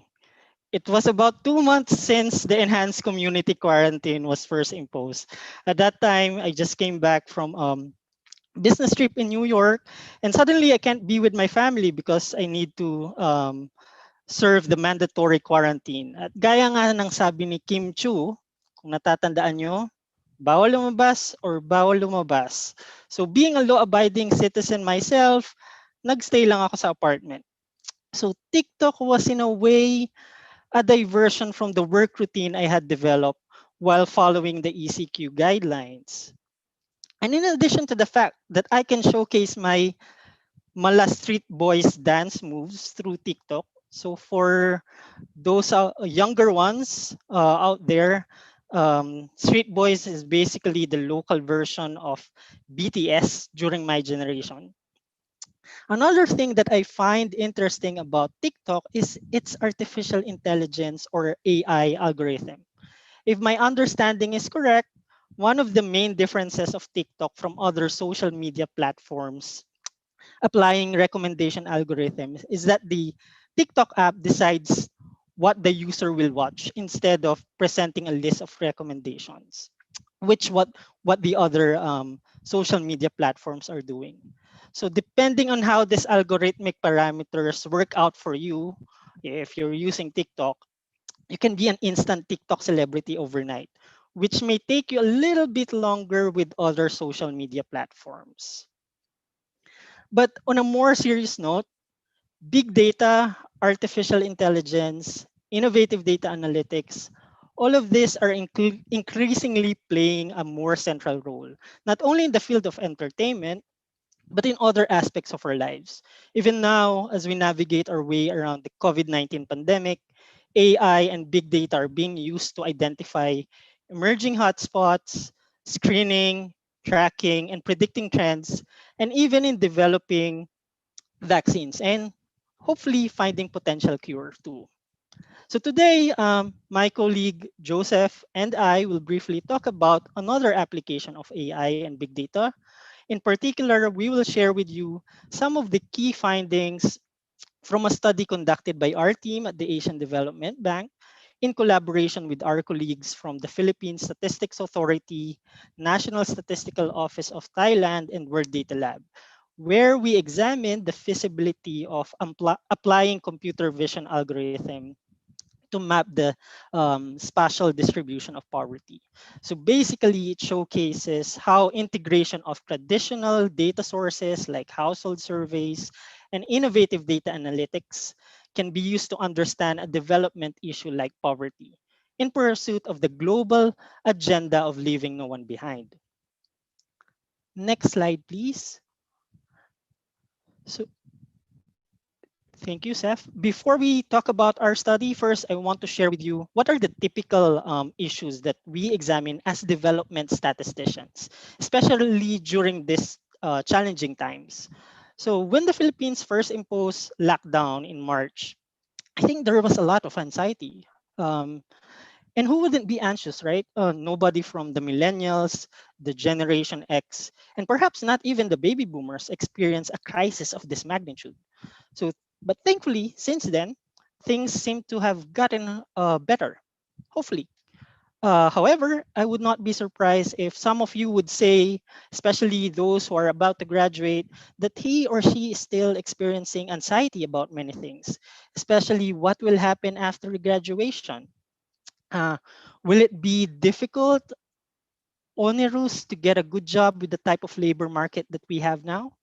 [SPEAKER 7] It was about 2 months since the enhanced community quarantine was first imposed. At that time, I just came back from business trip in New York, and suddenly I can't be with my family because I need to serve the mandatory quarantine. At gaya nga ng sabi ni Kim Chu, kung natatandaan nyo, bawal lumabas or bawal lumabas. So being a law-abiding citizen myself, nagstay lang ako sa apartment. So TikTok was in a way a diversion from the work routine I had developed while following the ECQ guidelines. And in addition to the fact that I can showcase my Mala Street Boys dance moves through TikTok, so for those younger ones out there, Street Boys is basically the local version of BTS during my generation. Another thing that I find interesting about TikTok is its artificial intelligence or AI algorithm. If my understanding is correct, one of the main differences of TikTok from other social media platforms applying recommendation algorithms is that the TikTok app decides what the user will watch instead of presenting a list of recommendations, which what the other social media platforms are doing. So depending on how this algorithmic parameters work out for you, if you're using TikTok, you can be an instant TikTok celebrity overnight, which may take you a little bit longer with other social media platforms. But on a more serious note, big data, artificial intelligence, innovative data analytics, all of these are increasingly playing a more central role, not only in the field of entertainment, but in other aspects of our lives. Even now, as we navigate our way around the COVID-19 pandemic, AI and big data are being used to identify emerging hotspots, screening, tracking, and predicting trends, and even in developing vaccines and hopefully finding potential cure too. So today, my colleague Joseph and I will briefly talk about another application of AI and big data. In particular, we will share with you some of the key findings from a study conducted by our team at the Asian Development Bank in collaboration with our colleagues from the Philippine Statistics Authority, National Statistical Office of Thailand, and World Data Lab, where we examined the feasibility of applying computer vision algorithm to map the spatial distribution of poverty. So basically, it showcases how integration of traditional data sources like household surveys and innovative data analytics can be used to understand a development issue like poverty in pursuit of the global agenda of leaving no one behind. Next slide, please. So thank you, Seth. Before we talk about our study, first, I want to share with you what are the typical issues that we examine as development statisticians, especially during this challenging times. So when the Philippines first imposed lockdown in March, I think there was a lot of anxiety. And who wouldn't be anxious, right? Nobody from the millennials, the Generation X, and perhaps not even the baby boomers experience a crisis of this magnitude. So, but thankfully, since then, things seem to have gotten better, hopefully. However, I would not be surprised if some of you would say, especially those who are about to graduate, that he or she is still experiencing anxiety about many things, especially what will happen after graduation. Uh, will it be difficult, onerous to get a good job with the type of labor market that we have now?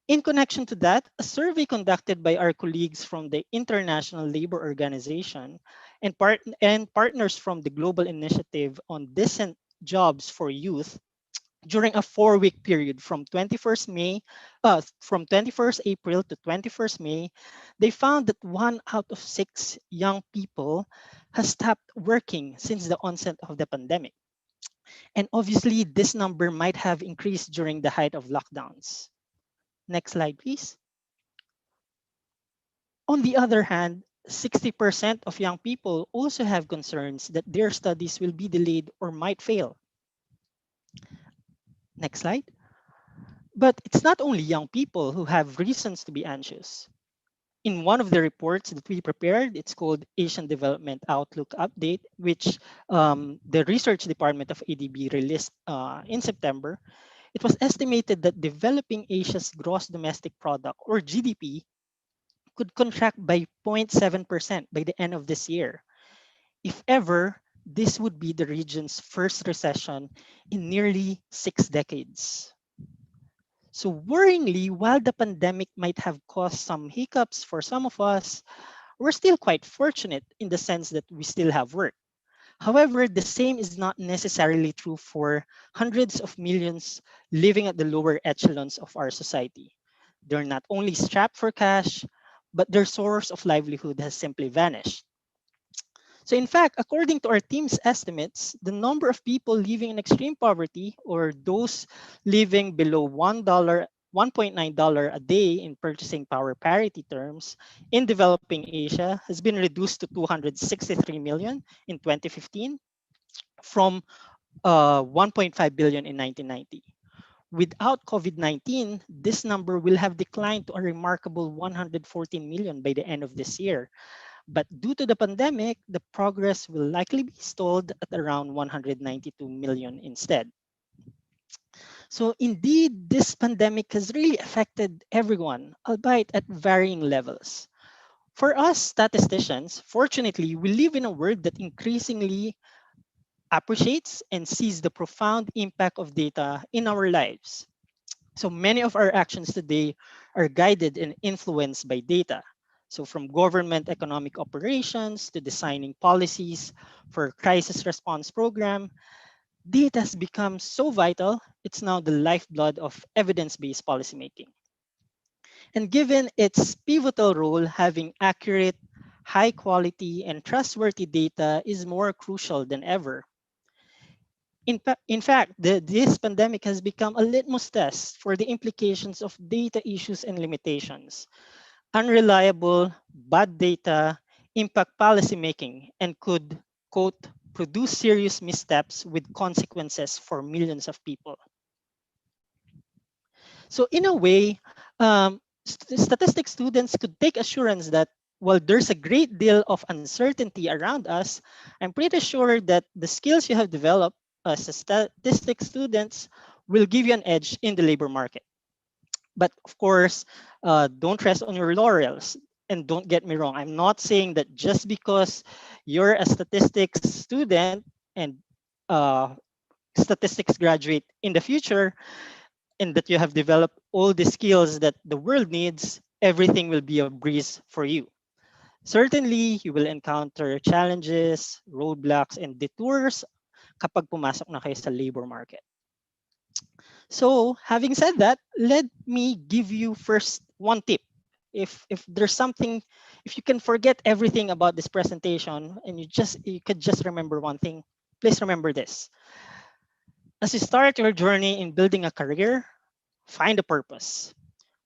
[SPEAKER 7] In connection to that, a survey conducted by our colleagues from the International Labor Organization and partners from the Global Initiative on Decent Jobs for Youth during a 4-week period from 21st April to 21st May, they found that 1 out of 6 young people has stopped working since the onset of the pandemic. And obviously, this number might have increased during the height of lockdowns. Next slide, please. On the other hand, 60% of young people also have concerns that their studies will be delayed or might fail. Next slide. But it's not only young people who have reasons to be anxious. In one of the reports that we prepared, it's called Asian Development Outlook Update, which the research department of ADB released in September. It was estimated that developing Asia's gross domestic product, or GDP, could contract by 0.7% by the end of this year. If ever, this would be the region's first recession in nearly 6 decades. So worryingly, while the pandemic might have caused some hiccups for some of us, we're still quite fortunate in the sense that we still have work. However, the same is not necessarily true for hundreds of millions living at the lower echelons of our society. They're not only strapped for cash, but their source of livelihood has simply vanished. So in fact, according to our team's estimates, the number of people living in extreme poverty, or those living below $1.9 a day in purchasing power parity terms in developing Asia has been reduced to 263 million in 2015 from 1.5 billion in 1990. Without COVID-19, this number will have declined to a remarkable 114 million by the end of this year. But due to the pandemic, the progress will likely be stalled at around 192 million instead. So indeed, this pandemic has really affected everyone, albeit at varying levels. For us statisticians, fortunately, we live in a world that increasingly appreciates and sees the profound impact of data in our lives. So many of our actions today are guided and influenced by data. So from government economic operations to designing policies for crisis response program, data has become so vital, it's now the lifeblood of evidence-based policymaking. And given its pivotal role, having accurate, high quality, and trustworthy data is more crucial than ever. In fact, this pandemic has become a litmus test for the implications of data issues and limitations. Unreliable, bad data impact policymaking and could, quote, produce serious missteps with consequences for millions of people. So in a way, statistics students could take assurance that while there's a great deal of uncertainty around us, I'm pretty sure that the skills you have developed as a statistics students will give you an edge in the labor market. But of course, don't rest on your laurels. And don't get me wrong, I'm not saying that just because you're a statistics student and statistics graduate in the future, and that you have developed all the skills that the world needs, everything will be a breeze for you. Certainly, you will encounter challenges, roadblocks, and detours kapag pumasok na kayo sa labor market. So, having said that, let me give you first one tip. If there's something, if you can forget everything about this presentation and you could just remember one thing, please remember this. As you start your journey in building a career, find a purpose.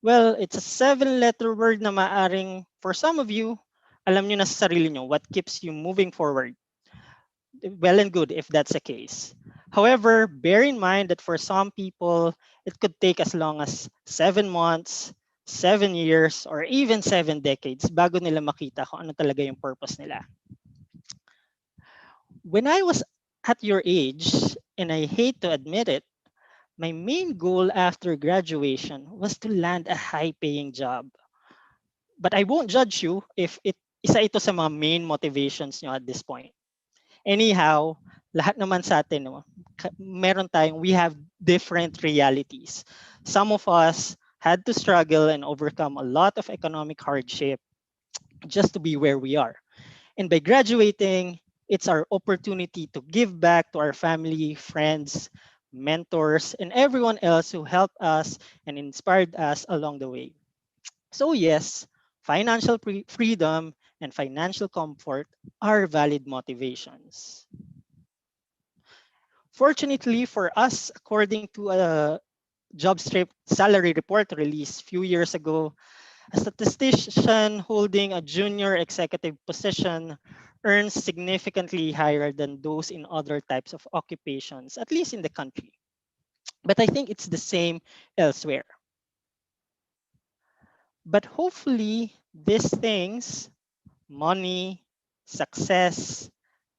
[SPEAKER 7] Well, it's a 7-letter word na maaring, for some of you, alam nyo na sa sarili nyo what keeps you moving forward. Well and good if that's the case. However, bear in mind that for some people, it could take as long as 7 months, 7 years, or even 7 decades bago nila makita kung ano talaga yung purpose nila. When I was at your age, and I hate to admit it, my main goal after graduation was to land a high-paying job. But I won't judge you if isa ito sa mga main motivations nyo at this point. Anyhow, lahat naman sa atin, no, we have different realities. Some of us had to struggle and overcome a lot of economic hardship just to be where we are. And by graduating, it's our opportunity to give back to our family, friends, mentors, and everyone else who helped us and inspired us along the way. So, yes, financial freedom and financial comfort are valid motivations. Fortunately for us, according to a JobStrip salary report released a few years ago, a statistician holding a junior executive position earns significantly higher than those in other types of occupations, at least in the country. But I think it's the same elsewhere. But hopefully, these things, money, success,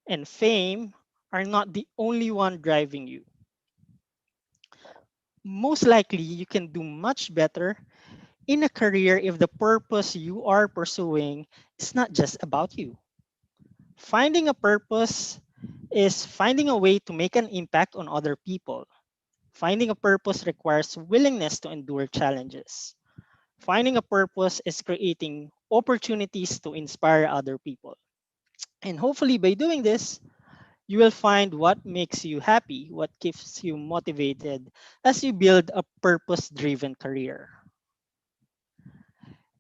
[SPEAKER 7] and fame, are not the only one driving you. Most likely, you can do much better in a career if the purpose you are pursuing is not just about you. Finding a purpose is finding a way to make an impact on other people. Finding a purpose requires willingness to endure challenges. Finding a purpose is creating opportunities to inspire other people. And hopefully, by doing this, you will find what makes you happy, what keeps you motivated as you build a purpose driven career.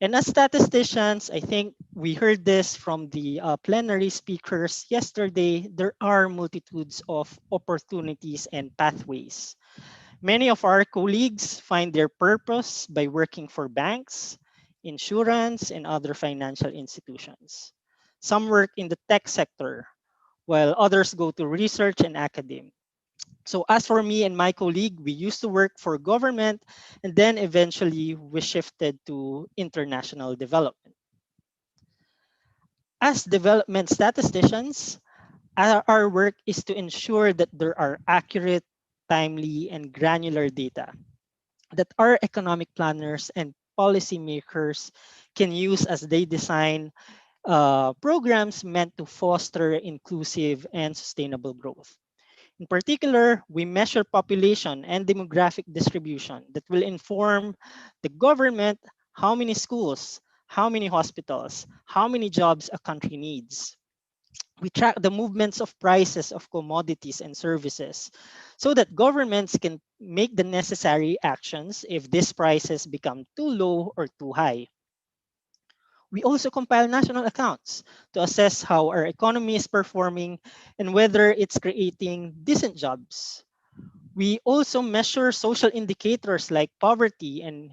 [SPEAKER 7] And as statisticians, I think we heard this from the plenary speakers yesterday, there are multitudes of opportunities and pathways. Many of our colleagues find their purpose by working for banks, insurance, and other financial institutions. Some work in the tech sector, while others go to research and academia. So as for me and my colleague, we used to work for government and then eventually we shifted to international development. As development statisticians, our work is to ensure that there are accurate, timely, and granular data that our economic planners and policymakers can use as they design programs meant to foster inclusive and sustainable growth. In particular, we measure population and demographic distribution that will inform the government how many schools, how many hospitals, how many jobs a country needs. We track the movements of prices of commodities and services so that governments can make the necessary actions if these prices become too low or too high. We also compile national accounts to assess how our economy is performing and whether it's creating decent jobs. We also measure social indicators like poverty and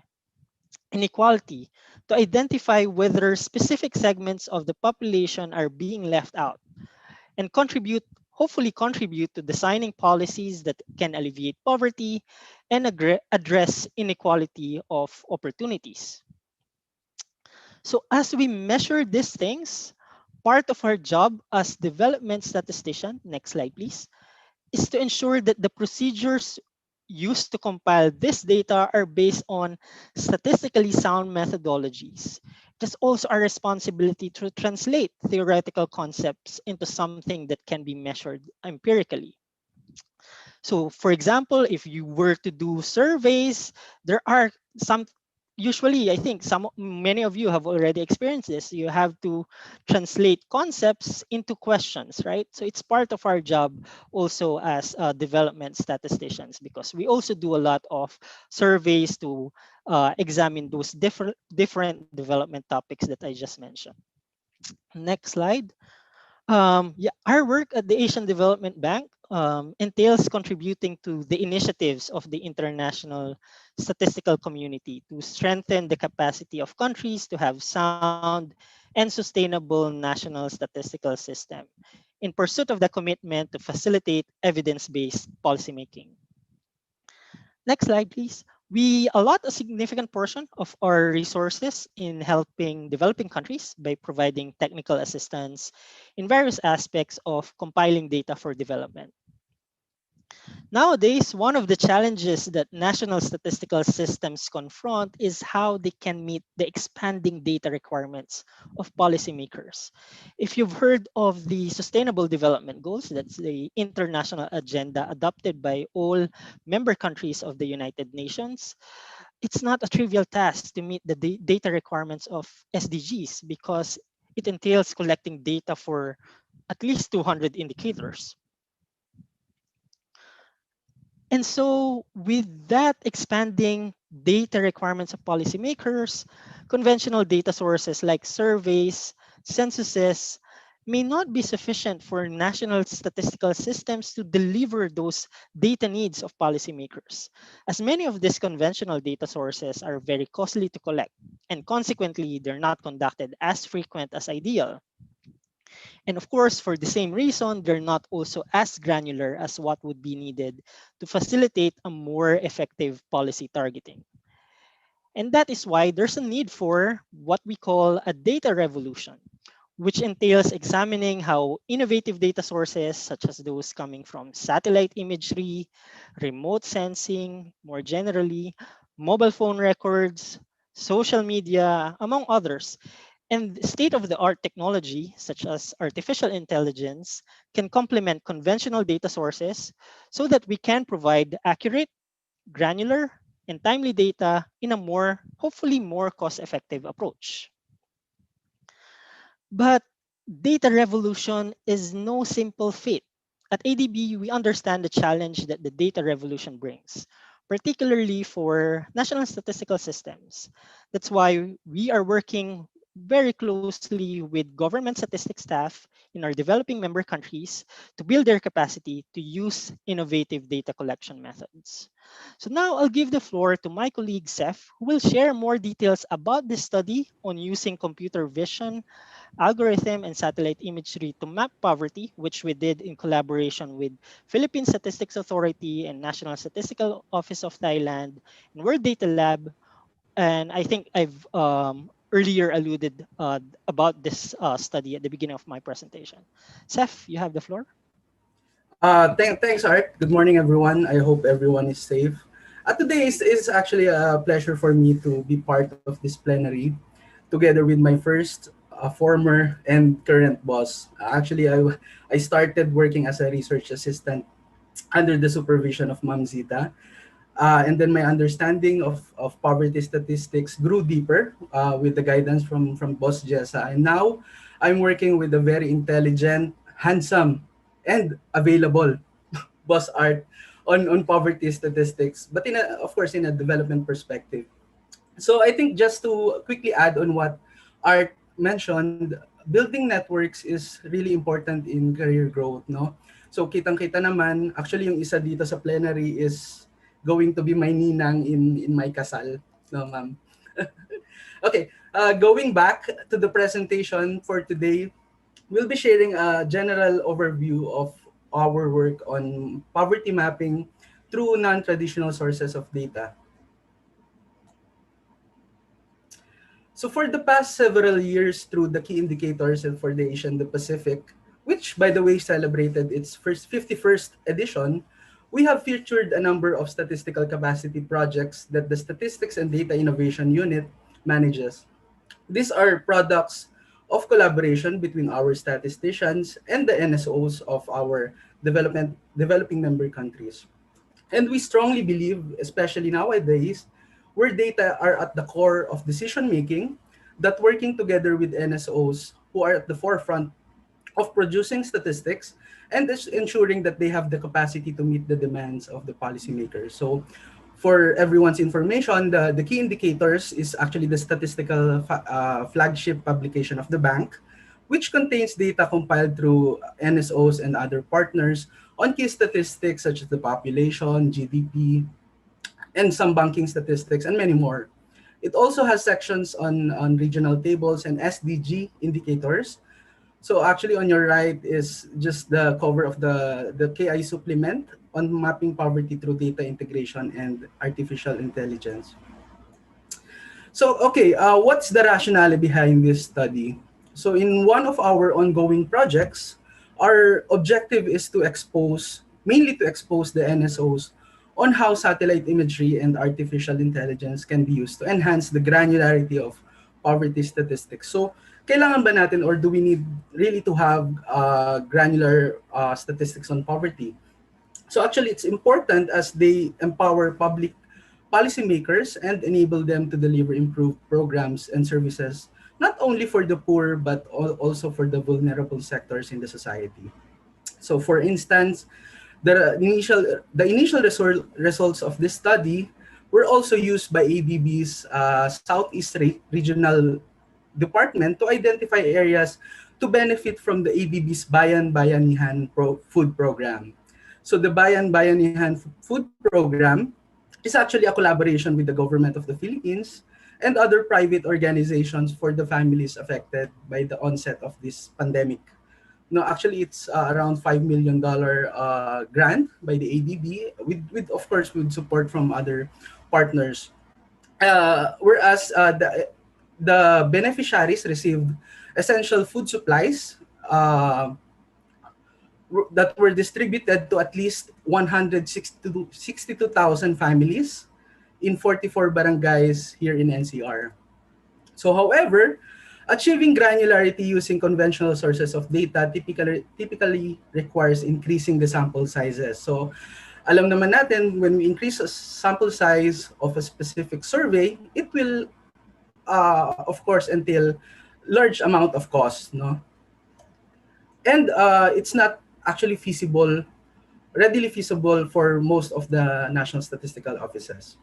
[SPEAKER 7] inequality to identify whether specific segments of the population are being left out and hopefully contribute to designing policies that can alleviate poverty and address inequality of opportunities. So as we measure these things, part of our job as development statistician, next slide please, is to ensure that the procedures used to compile this data are based on statistically sound methodologies. It is also our responsibility to translate theoretical concepts into something that can be measured empirically. So for example, if you were to do surveys, there are some, usually I think many of you have already experienced this. You have to translate concepts into questions, right? So it's part of our job also as development statisticians, because we also do a lot of surveys to examine those different development topics that I just mentioned. Next slide. Yeah, our work at the Asian Development Bank entails contributing to the initiatives of the international statistical community to strengthen the capacity of countries to have sound and sustainable national statistical system in pursuit of the commitment to facilitate evidence-based policymaking. Next slide, please. We allot a significant portion of our resources in helping developing countries by providing technical assistance in various aspects of compiling data for development. Nowadays, one of the challenges that national statistical systems confront is how they can meet the expanding data requirements of policymakers. If you've heard of the Sustainable Development Goals, that's the international agenda adopted by all member countries of the United Nations, it's not a trivial task to meet the data requirements of SDGs because it entails collecting data for at least 200 indicators. And so, with that expanding data requirements of policymakers, conventional data sources like surveys, censuses, may not be sufficient for national statistical systems to deliver those data needs of policymakers, as many of these conventional data sources are very costly to collect, and consequently, they're not conducted as frequent as ideal. And of course, for the same reason, they're not also as granular as what would be needed to facilitate a more effective policy targeting. And that is why there's a need for what we call a data revolution, which entails examining how innovative data sources, such as those coming from satellite imagery, remote sensing, more generally, mobile phone records, social media, among others, and state of the art technology, such as artificial intelligence, can complement conventional data sources so that we can provide accurate, granular, and timely data in a more, hopefully, more cost effective approach. But data revolution is no simple feat. At ADB, we understand the challenge that the data revolution brings, particularly for national statistical systems. That's why we are working very closely with government statistics staff in our developing member countries to build their capacity to use innovative data collection methods. So now I'll give the floor to my colleague Seth, who will share more details about this study on using computer vision algorithm and satellite imagery to map poverty, which we did in collaboration with Philippine Statistics Authority and National Statistical Office of Thailand and World Data Lab. And I think I've earlier alluded about this study at the beginning of my presentation. Seth, you have the floor.
[SPEAKER 6] Thanks, Art. Good morning, everyone. I hope everyone is safe. Today is actually a pleasure for me to be part of this plenary together with my first former and current boss. I started working as a research assistant under the supervision of Ma'am Zita. And then my understanding of poverty statistics grew deeper with the guidance from Boss Jessa. And now I'm working with a very intelligent, handsome, and available Boss Art on poverty statistics, but of course in a development perspective. So I think just to quickly add on what Art mentioned, building networks is really important in career growth, no? So kitang-kita naman, actually yung isa dito sa plenary is going to be my ninang in my kasal, no ma'am? Okay, going back to the presentation for today, we'll be sharing a general overview of our work on poverty mapping through non-traditional sources of data. So for the past several years, through the key indicators and for the Asian the Pacific, which by the way celebrated its first 51st edition, we have featured a number of statistical capacity projects that the Statistics and Data Innovation Unit manages. These are products of collaboration between our statisticians and the NSOs of our developing member countries. And we strongly believe, especially nowadays, where data are at the core of decision making, that working together with NSOs who are at the forefront of producing statistics and ensuring that they have the capacity to meet the demands of the policymakers. So for everyone's information, the key indicators is actually the statistical flagship publication of the bank, which contains data compiled through NSOs and other partners on key statistics such as the population, GDP, and some banking statistics, and many more. It also has sections on regional tables and SDG indicators. So actually on your right is just the cover of the KI supplement on mapping poverty through data integration and artificial intelligence. So, okay, what's the rationale behind this study? So in one of our ongoing projects, our objective is to expose mainly to expose the NSOs on how satellite imagery and artificial intelligence can be used to enhance the granularity of poverty statistics. So, kailangan ba natin or do we need really to have granular statistics on poverty? So actually, it's important as they empower public policymakers and enable them to deliver improved programs and services, not only for the poor, but also for the vulnerable sectors in the society. So for instance, the initial results of this study were also used by ABB's Southeast Regional Department to identify areas to benefit from the ABB's Bayan Bayanihan food program. So the Bayan Bayanihan food program is actually a collaboration with the government of the Philippines and other private organizations for the families affected by the onset of this pandemic. No, actually, it's around $5 million grant by the ABB, with of course with support from other partners. Whereas the beneficiaries received essential food supplies that were distributed to at least 162,000 families in 44 barangays here in NCR. So, however, achieving granularity using conventional sources of data typically requires increasing the sample sizes. So, alam naman natin, when we increase a sample size of a specific survey, it will, of course, entail large amount of cost, no? And it's not actually readily feasible for most of the national statistical offices.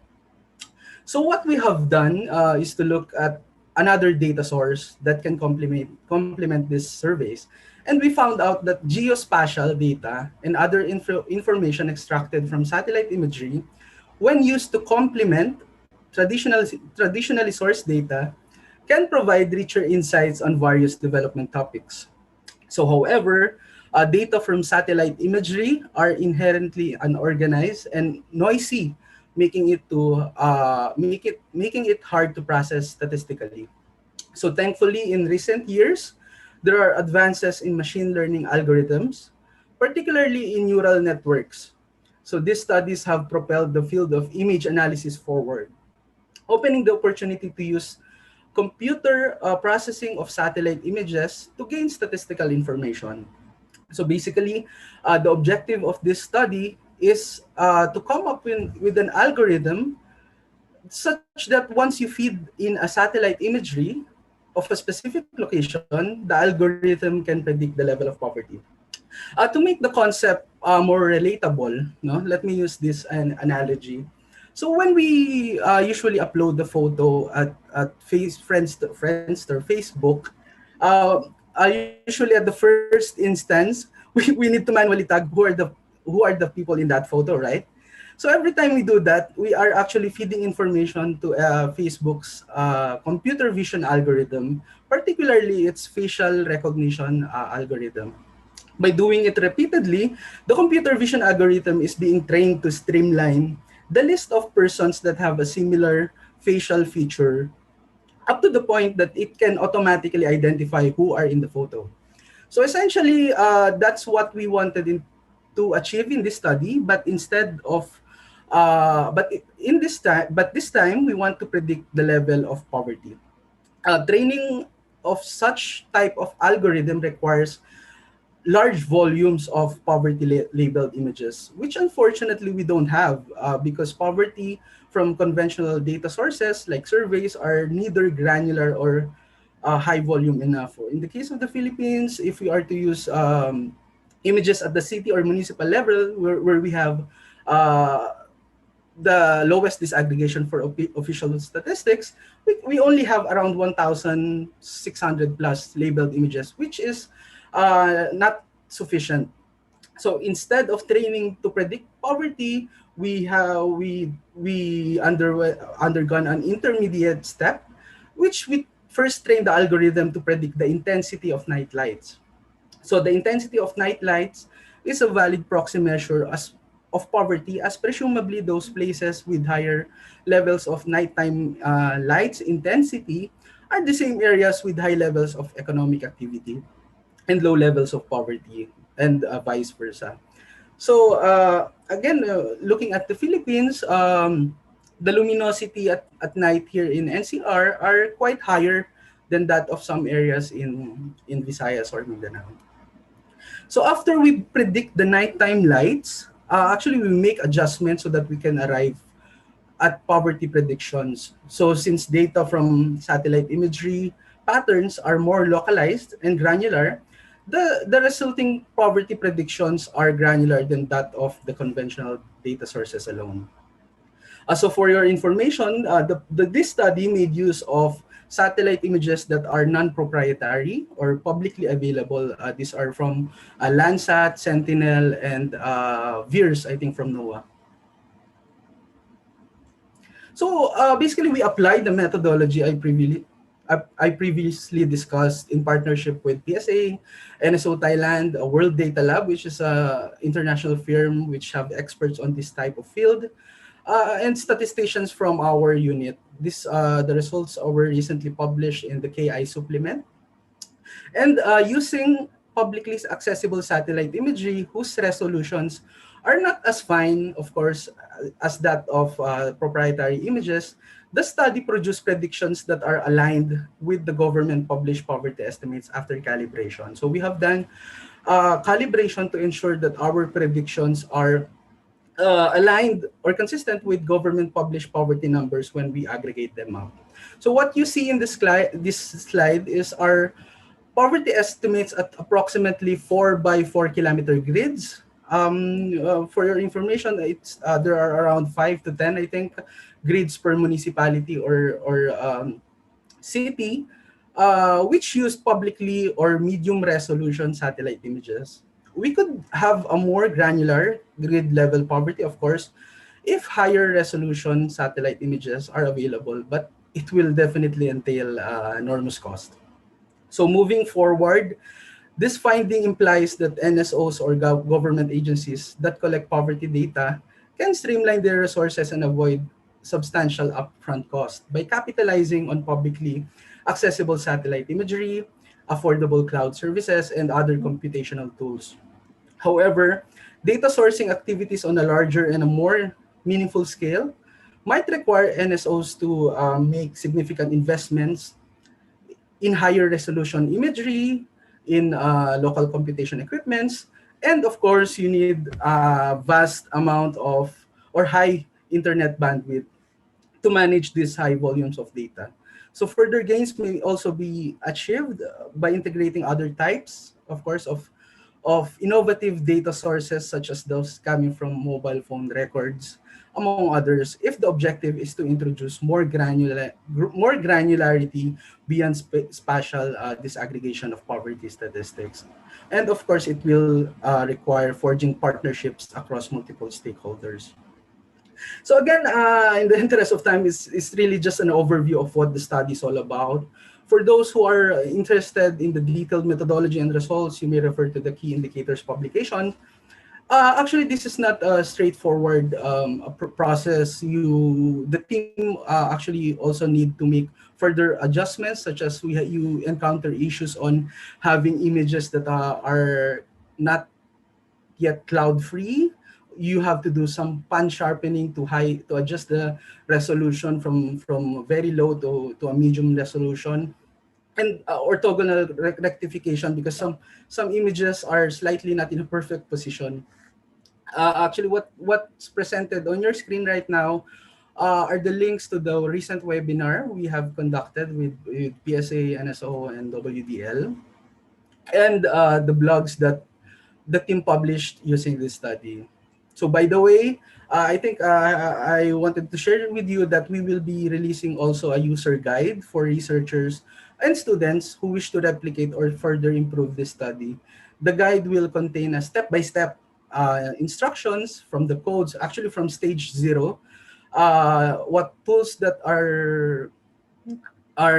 [SPEAKER 6] So what we have done is to look at another data source that can complement these surveys. And we found out that geospatial data and other information extracted from satellite imagery, when used to complement traditionally sourced data, can provide richer insights on various development topics. So, however, data from satellite imagery are inherently unorganized and noisy, making it hard to process statistically. So, thankfully, in recent years, there are advances in machine learning algorithms, particularly in neural networks. So, these studies have propelled the field of image analysis forward, opening the opportunity to use computer processing of satellite images to gain statistical information. So basically, the objective of this study is to come up with an algorithm such that once you feed in a satellite imagery of a specific location, the algorithm can predict the level of poverty. To make the concept more relatable, no, let me use this analogy. So when we usually upload the photo at Friendster, Facebook, usually at the first instance, we need to manually tag who are the people in that photo, right? So every time we do that, we are actually feeding information to Facebook's computer vision algorithm, particularly its facial recognition algorithm. By doing it repeatedly, the computer vision algorithm is being trained to streamline the list of persons that have a similar facial feature up to the point that it can automatically identify who are in the photo. So essentially, that's what we wanted to achieve in this study, but instead of this time we want to predict the level of poverty. Training of such type of algorithm requires large volumes of poverty labeled images, which unfortunately we don't have because poverty from conventional data sources like surveys are neither granular or high volume enough. In the case of the Philippines, if we are to use images at the city or municipal level where we have the lowest disaggregation for official statistics, we only have around 1,600 plus labeled images, which is not sufficient. So instead of training to predict poverty, we undergone an intermediate step, which we first trained the algorithm to predict the intensity of night lights. So the intensity of night lights is a valid proxy measure of poverty, as presumably those places with higher levels of nighttime lights intensity are the same areas with high levels of economic activity and low levels of poverty, and vice versa. So again, looking at the Philippines, the luminosity at night here in NCR are quite higher than that of some areas in Visayas or Mindanao. So after we predict the nighttime lights, actually we make adjustments so that we can arrive at poverty predictions. So since data from satellite imagery patterns are more localized and granular, the resulting poverty predictions are granular than that of the conventional data sources alone. So for your information, this study made use of satellite images that are non-proprietary or publicly available. These are from Landsat, Sentinel, and VIIRS, I think from NOAA. So basically, we applied the methodology I previously discussed in partnership with PSA, NSO Thailand, World Data Lab, which is a international firm which have experts on this type of field, and statisticians from our unit. The results were recently published in the KI supplement. And using publicly accessible satellite imagery whose resolutions are not as fine, of course, as that of proprietary images, the study produced predictions that are aligned with the government published poverty estimates after calibration. So we have done calibration to ensure that our predictions are aligned or consistent with government published poverty numbers when we aggregate them up. So what you see in this slide is our poverty estimates at approximately 4 by 4 kilometer grids. For your information, there are around 5 to 10, I think, grids per municipality or city, which use publicly or medium resolution satellite images. We could have a more granular grid level poverty, of course, if higher resolution satellite images are available, but it will definitely entail enormous cost. So moving forward, this finding implies that NSOs or government agencies that collect poverty data can streamline their resources and avoid substantial upfront cost by capitalizing on publicly accessible satellite imagery, affordable cloud services, and other computational tools. However, data sourcing activities on a larger and a more meaningful scale might require NSOs to make significant investments in higher resolution imagery, in local computation equipments, and of course, you need a vast amount of or high internet bandwidth to manage these high volumes of data. So further gains may also be achieved by integrating other types, of course, of innovative data sources such as those coming from mobile phone records, among others, if the objective is to introduce more granularity beyond spatial disaggregation of poverty statistics. And of course, it will require forging partnerships across multiple stakeholders. So again, in the interest of time, it's really just an overview of what the study is all about. For those who are interested in the detailed methodology and results, you may refer to the key indicators publication. Actually, this is not a straightforward process. The team actually also need to make further adjustments, such as you encounter issues on having images that are not yet cloud-free. You have to do some pan sharpening to adjust the resolution from very low to a medium resolution, and orthogonal rectification, because some images are slightly not in a perfect position. Actually, what's presented on your screen right now are the links to the recent webinar we have conducted with PSA, NSO, and WDL, and the blogs that the team published using this study. So by the way, I think I wanted to share with you that we will be releasing also a user guide for researchers and students who wish to replicate or further improve this study. The guide will contain a step-by-step instructions from the codes, actually from stage 0, what tools that are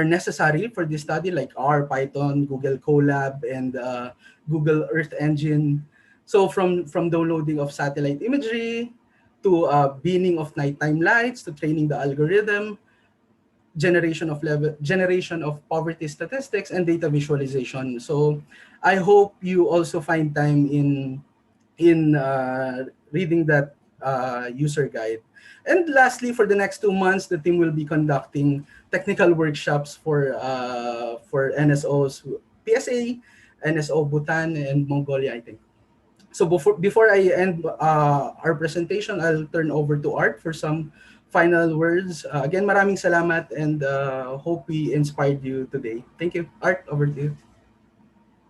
[SPEAKER 6] necessary for this study, like R, Python, Google Colab, and Google Earth Engine. So from downloading of satellite imagery to binning of nighttime lights to training the algorithm, generation of poverty statistics, and data visualization. So I hope you also find time in in reading that user guide. And lastly, for the next 2 months, the team will be conducting technical workshops for NSOs, PSA, NSO Bhutan, and Mongolia, I think. So before I end our presentation, I'll turn over to Art for some final words. Again, maraming salamat, and hope we inspired you today. Thank you. Art, over to you.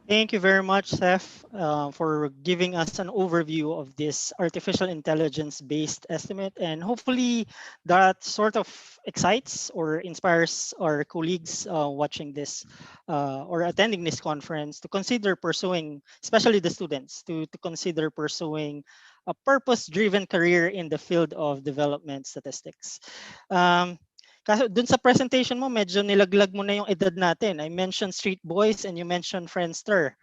[SPEAKER 7] Thank you very much, Seth, for giving us an overview of this artificial intelligence-based estimate. And hopefully that sort of excites or inspires our colleagues watching this or attending this conference to consider pursuing, especially the students, to consider pursuing a purpose-driven career in the field of development statistics. Kaso dun sa presentation mo, medyo nilaglag mo na yung edad natin. I mentioned Street Boys and you mentioned Friendster.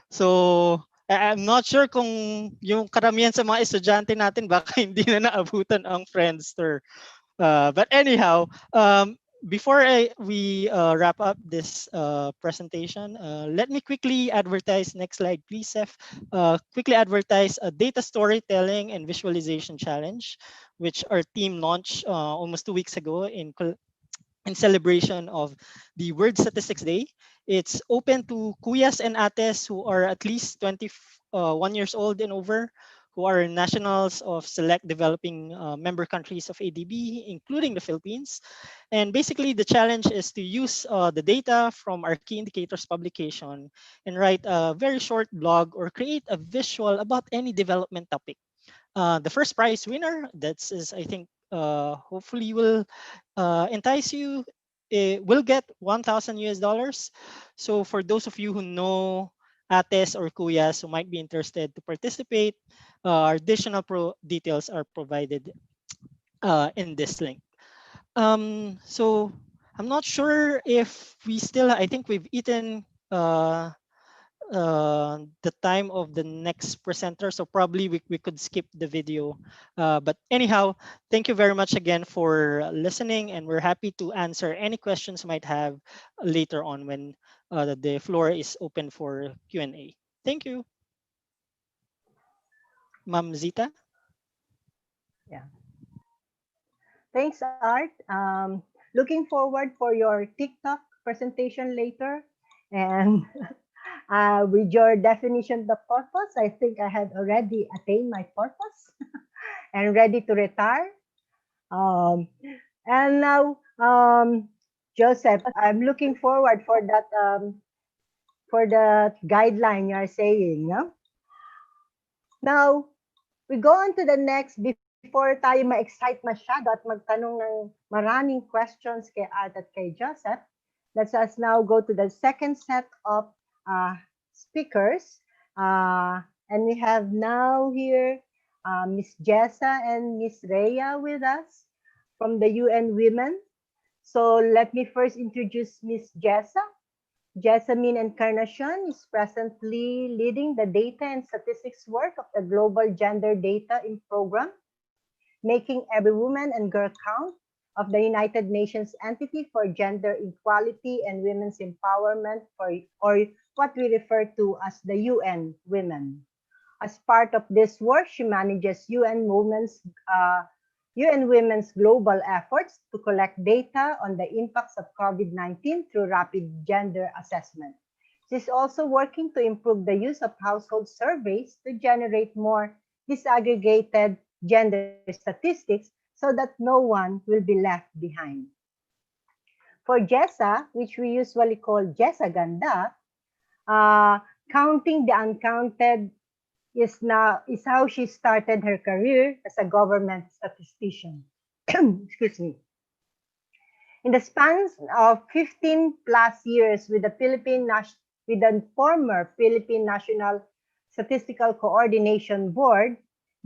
[SPEAKER 7] So I'm not sure kung yung karamihan sa mga estudyante natin baka hindi na naabutan ang Friendster. But anyhow, before we wrap up this presentation, let me quickly advertise, next slide please, Seth, quickly advertise a data storytelling and visualization challenge, which our team launched almost 2 weeks ago in celebration of the World Statistics Day. It's open to kuyas and ates who are at least 21 years old and over, who are nationals of select developing member countries of ADB, including the Philippines. And basically, the challenge is to use the data from our key indicators publication and write a very short blog or create a visual about any development topic. The first prize winner, that's is I think hopefully will entice you. It will get $1,000. So for those of you who know ates or kuyas who might be interested to participate, additional details are provided in this link. So I'm not sure if we still, I think we've eaten the time of the next presenter, so probably we could skip the video. But anyhow, thank you very much again for listening, and we're happy to answer any questions you might have later on when the floor is open for Q&A. Thank you. Ma'am Zita?
[SPEAKER 5] Yeah. Thanks, Art. Looking forward for your TikTok presentation later. And with your definition of purpose, I think I have already attained my purpose and ready to retire. And now, Joseph, I'm looking forward for that guideline you are saying. No? Now, we go on to the next before tayo ma-excite masyado at magtanong ng maraming questions kay Art at kay Joseph. Let us now go to the second set of speakers. And we have now here Miss Jessa and Miss Rhea with us from the UN Women. So let me first introduce Miss Jessa. Jessamine Encarnacion is presently leading the data and statistics work of the Global Gender Data Program, Making Every Woman and Girl Count, of the United Nations Entity for Gender Equality and Women's Empowerment, or what we refer to as the UN Women. As part of this work, she manages UN Women's global efforts to collect data on the impacts of COVID-19 through rapid gender assessment. She's also working to improve the use of household surveys to generate more disaggregated gender statistics so that no one will be left behind. For Jessa, which we usually call Jessa Ganda, counting the uncounted is how she started her career as a government statistician. Excuse me. In the span of 15 plus years with the former Philippine National Statistical Coordination Board,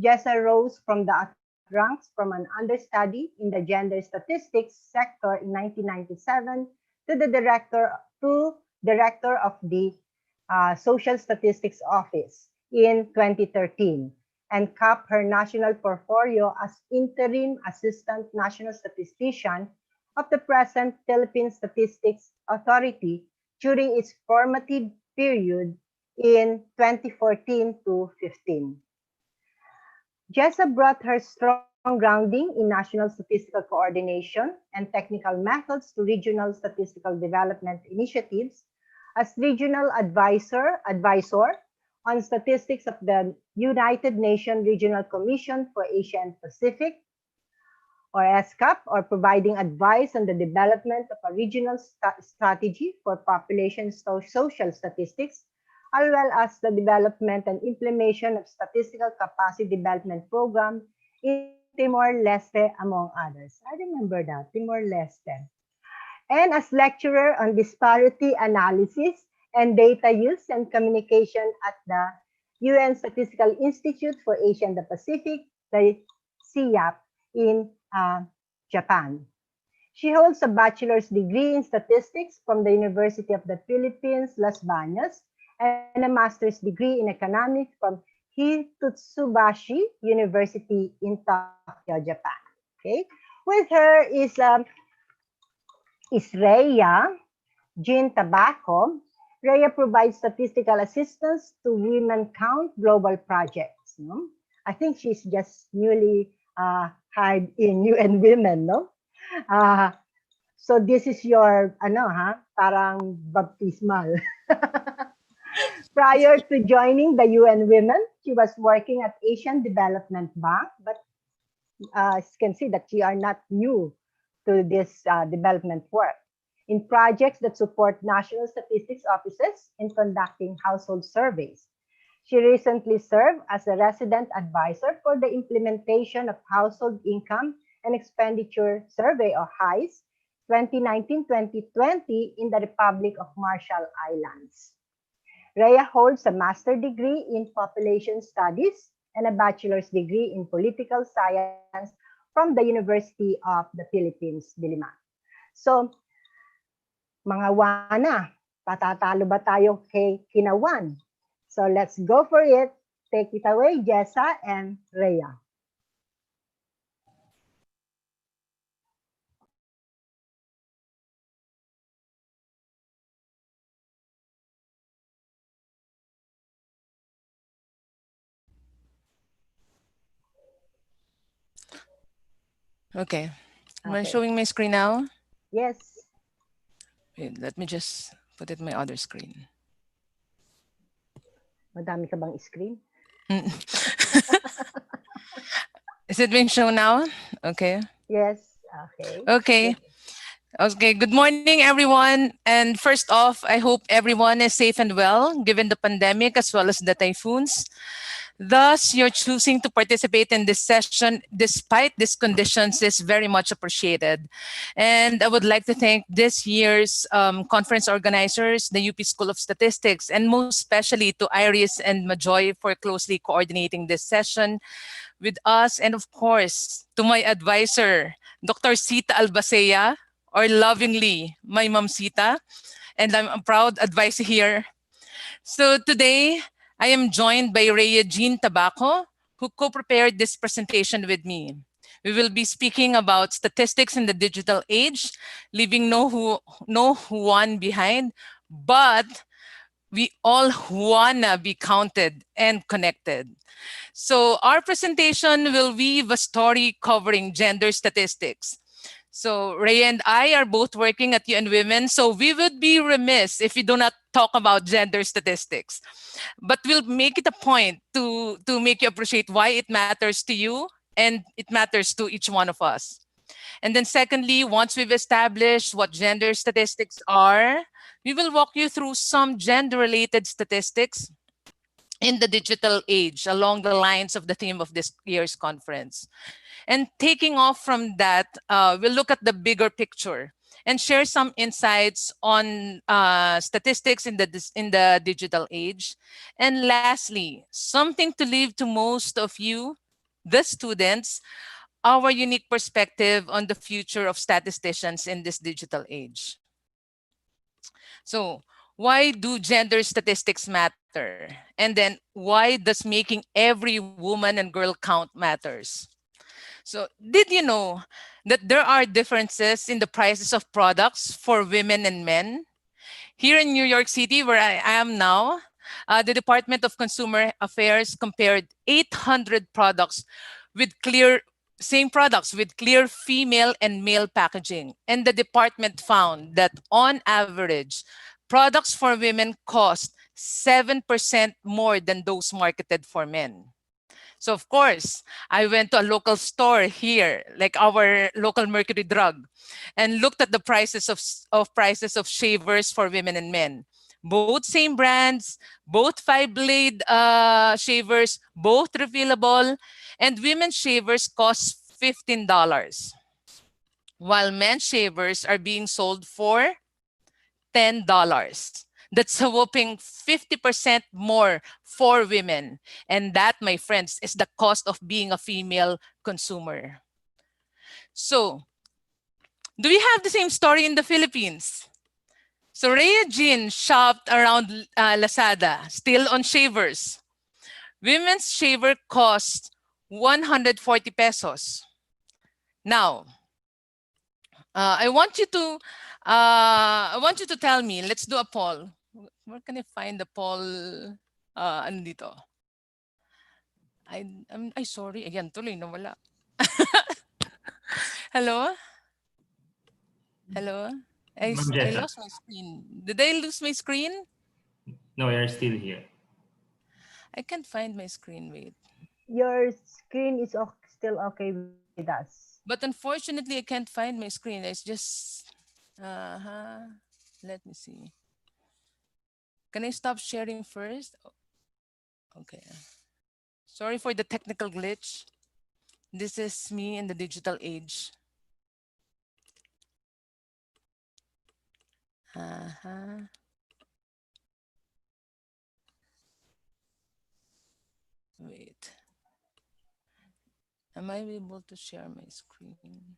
[SPEAKER 5] Jessa rose from the ranks from an understudy in the gender statistics sector in 1997 to the director of the Social Statistics Office in 2013, and capped her national portfolio as interim assistant national statistician of the present Philippine Statistics Authority during its formative period in 2014 to 15. Jessa brought her strong grounding in national statistical coordination and technical methods to regional statistical development initiatives as regional advisor on statistics of the United Nations Regional Commission for Asia and Pacific, or ESCAP, or providing advice on the development of a regional strategy for population social statistics, as well as the development and implementation of statistical capacity development program in Timor-Leste, among others. I remember that, Timor-Leste. And as lecturer on disparity analysis and data use and communication at the UN Statistical Institute for Asia and the Pacific, the CIAP, in Japan. She holds a bachelor's degree in statistics from the University of the Philippines, Las Bañas, and a master's degree in economics from Hitotsubashi University in Tokyo, Japan. Okay, with her is Rhea Jean Tabaco. Rhea provides statistical assistance to Women Count global projects. No? I think she's just newly hired in UN Women, no? So this is your, parang baptismal. Prior to joining the UN Women, she was working at Asian Development Bank, but as you can see that she are not new to this development work in projects that support national statistics offices in conducting household surveys. She recently served as a resident advisor for the implementation of Household Income and Expenditure Survey, or HICE, 2019-2020 in the Republic of Marshall Islands. Rhea holds a master's degree in population studies and a bachelor's degree in political science from the University of the Philippines, Diliman. So, mga wana, patatalo ba tayo kay Kinawan? So let's go for it. Take it away, Jessa and Rhea.
[SPEAKER 8] Okay. Am I showing my screen now?
[SPEAKER 5] Yes.
[SPEAKER 8] Wait, let me just put it my other screen.
[SPEAKER 5] Madami ka bang screen?
[SPEAKER 8] Is it being shown now? Okay.
[SPEAKER 5] Yes. Okay.
[SPEAKER 8] Okay. Okay. Good morning, everyone. And first off, I hope everyone is safe and well, given the pandemic as well as the typhoons. Thus, your choosing to participate in this session, despite these conditions, is very much appreciated. And I would like to thank this year's conference organizers, the UP School of Statistics, and most especially to Iris and Majoy for closely coordinating this session with us. And of course, to my advisor, Dr. Sita Albacea, or lovingly, my Mom Sita. And I'm a proud advisor here. So today, I am joined by Rhea Jean Tabaco, who co-prepared this presentation with me. We will be speaking about statistics in the digital age, leaving no one behind, but we all wanna be counted and connected. So our presentation will weave a story covering gender statistics. So Rhea and I are both working at UN Women, so we would be remiss if we do not talk about gender statistics. But we'll make it a point to make you appreciate why it matters to you and it matters to each one of us. And then secondly, once we've established what gender statistics are, we will walk you through some gender-related statistics in the digital age along the lines of the theme of this year's conference. And taking off from that, we'll look at the bigger picture and share some insights on statistics in the digital age. And lastly, something to leave to most of you, the students, our unique perspective on the future of statisticians in this digital age. So why do gender statistics matter? And then why does making every woman and girl count matters? So did you know that there are differences in the prices of products for women and men? Here in New York City, where I am now, the Department of Consumer Affairs compared 800 products with same products with clear female and male packaging. And the department found that on average, products for women cost 7% more than those marketed for men. So of course, I went to a local store here, like our local Mercury Drug, and looked at the prices of shavers for women and men. Both same brands, both 5-blade shavers, both refillable, and women's shavers cost $15, while men's shavers are being sold for $10. That's a whopping 50% more for women. And that, my friends, is the cost of being a female consumer. So, do we have the same story in the Philippines? So Rhea Jean shopped around Lazada, still on shavers. Women's shaver cost 140 pesos. Now, I want you to tell me, let's do a poll. Where can I find the poll? Andito. I'm sorry. Ayan, tuloy na wala. Hello? Hello? I lost my screen. Did I lose my screen?
[SPEAKER 1] No, you're still here.
[SPEAKER 8] I can't find my screen. Wait.
[SPEAKER 5] Your screen is still okay with us.
[SPEAKER 8] But unfortunately, I can't find my screen. It's just... Let me see. Can I stop sharing first? Okay. Sorry for the technical glitch. This is me in the digital age. Wait. Am I able to share my screen?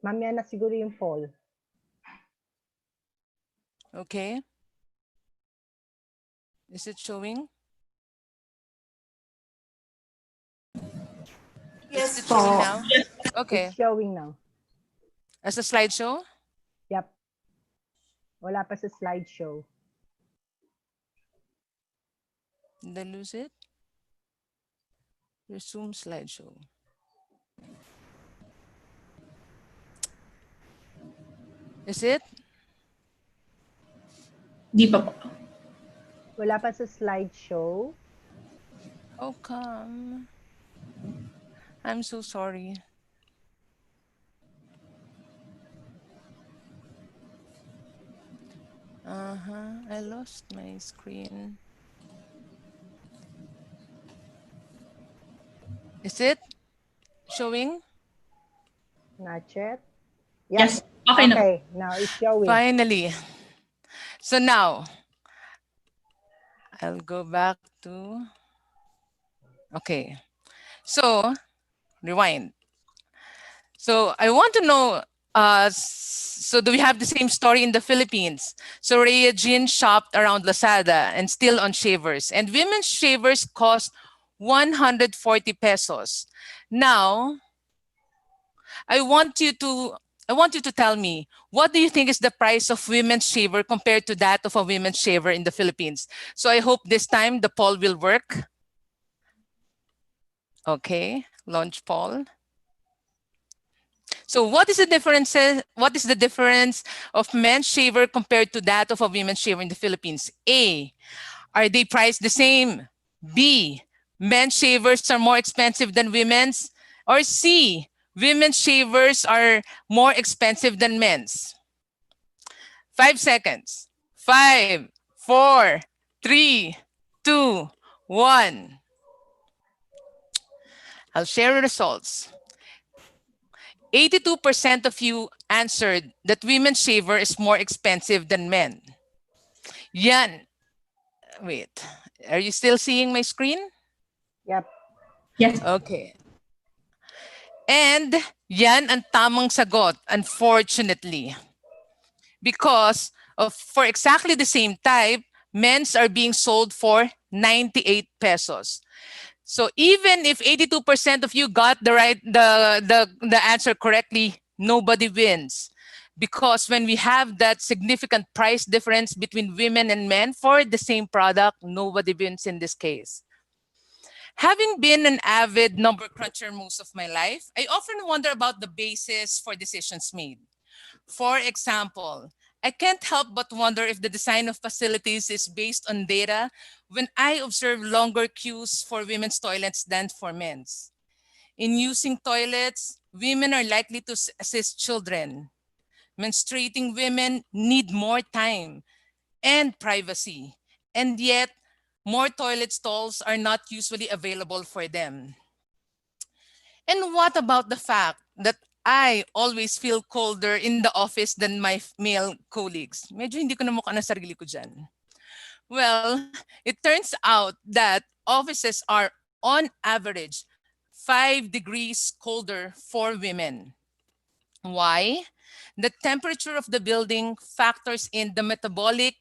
[SPEAKER 5] Mamaya na siguro yung poll.
[SPEAKER 8] Okay. Is it showing?
[SPEAKER 2] Yes,
[SPEAKER 8] Is it showing now? Okay.
[SPEAKER 5] It's showing now.
[SPEAKER 8] As a slideshow?
[SPEAKER 5] Yep. Wala pa sa slideshow.
[SPEAKER 8] Did I lose it? Resume slideshow. Is it?
[SPEAKER 2] Di pa po.
[SPEAKER 5] Wala pa sa slideshow.
[SPEAKER 8] Oh, come. I'm so sorry. I lost my screen. Is it showing?
[SPEAKER 5] Not yet.
[SPEAKER 2] Yes. Okay na.
[SPEAKER 5] Okay, now it's showing.
[SPEAKER 8] Finally. So now, I'll go back to, okay. So, rewind. So I want to know, so do we have the same story in the Philippines? So Rhea Jean shopped around Lazada and still on shavers. And women's shavers cost 140 pesos. Now, I want you to tell me, what do you think is the price of women's shaver compared to that of a women's shaver in the Philippines? So I hope this time the poll will work. Okay, launch poll. So what is the difference? What is the difference of men's shaver compared to that of a women's shaver in the Philippines? A, are they priced the same? B, men's shavers are more expensive than women's? Or C, women's shavers are more expensive than men's? 5 seconds. 5, 4, 3, 2, 1. I'll share the results. 82% of you answered that women's shaver is more expensive than men. Yan. Wait, are you still seeing my screen?
[SPEAKER 5] Yep.
[SPEAKER 2] Yes.
[SPEAKER 8] Okay. And yan ang tamang sagot, unfortunately. Because for exactly the same type, men's are being sold for 98 pesos. So even if 82% of you got the answer correctly, nobody wins. Because when we have that significant price difference between women and men for the same product, nobody wins in this case. Having been an avid number cruncher most of my life, I often wonder about the basis for decisions made. For example, I can't help but wonder if the design of facilities is based on data when I observe longer queues for women's toilets than for men's. In using toilets, women are likely to assist children. Menstruating women need more time and privacy, and yet more toilet stalls are not usually available for them. And what about the fact that I always feel colder in the office than my male colleagues? Medyo hindi ko na mukha na sarili ko dyan. Well, it turns out that offices are on average 5 degrees colder for women. Why? The temperature of the building factors in the metabolic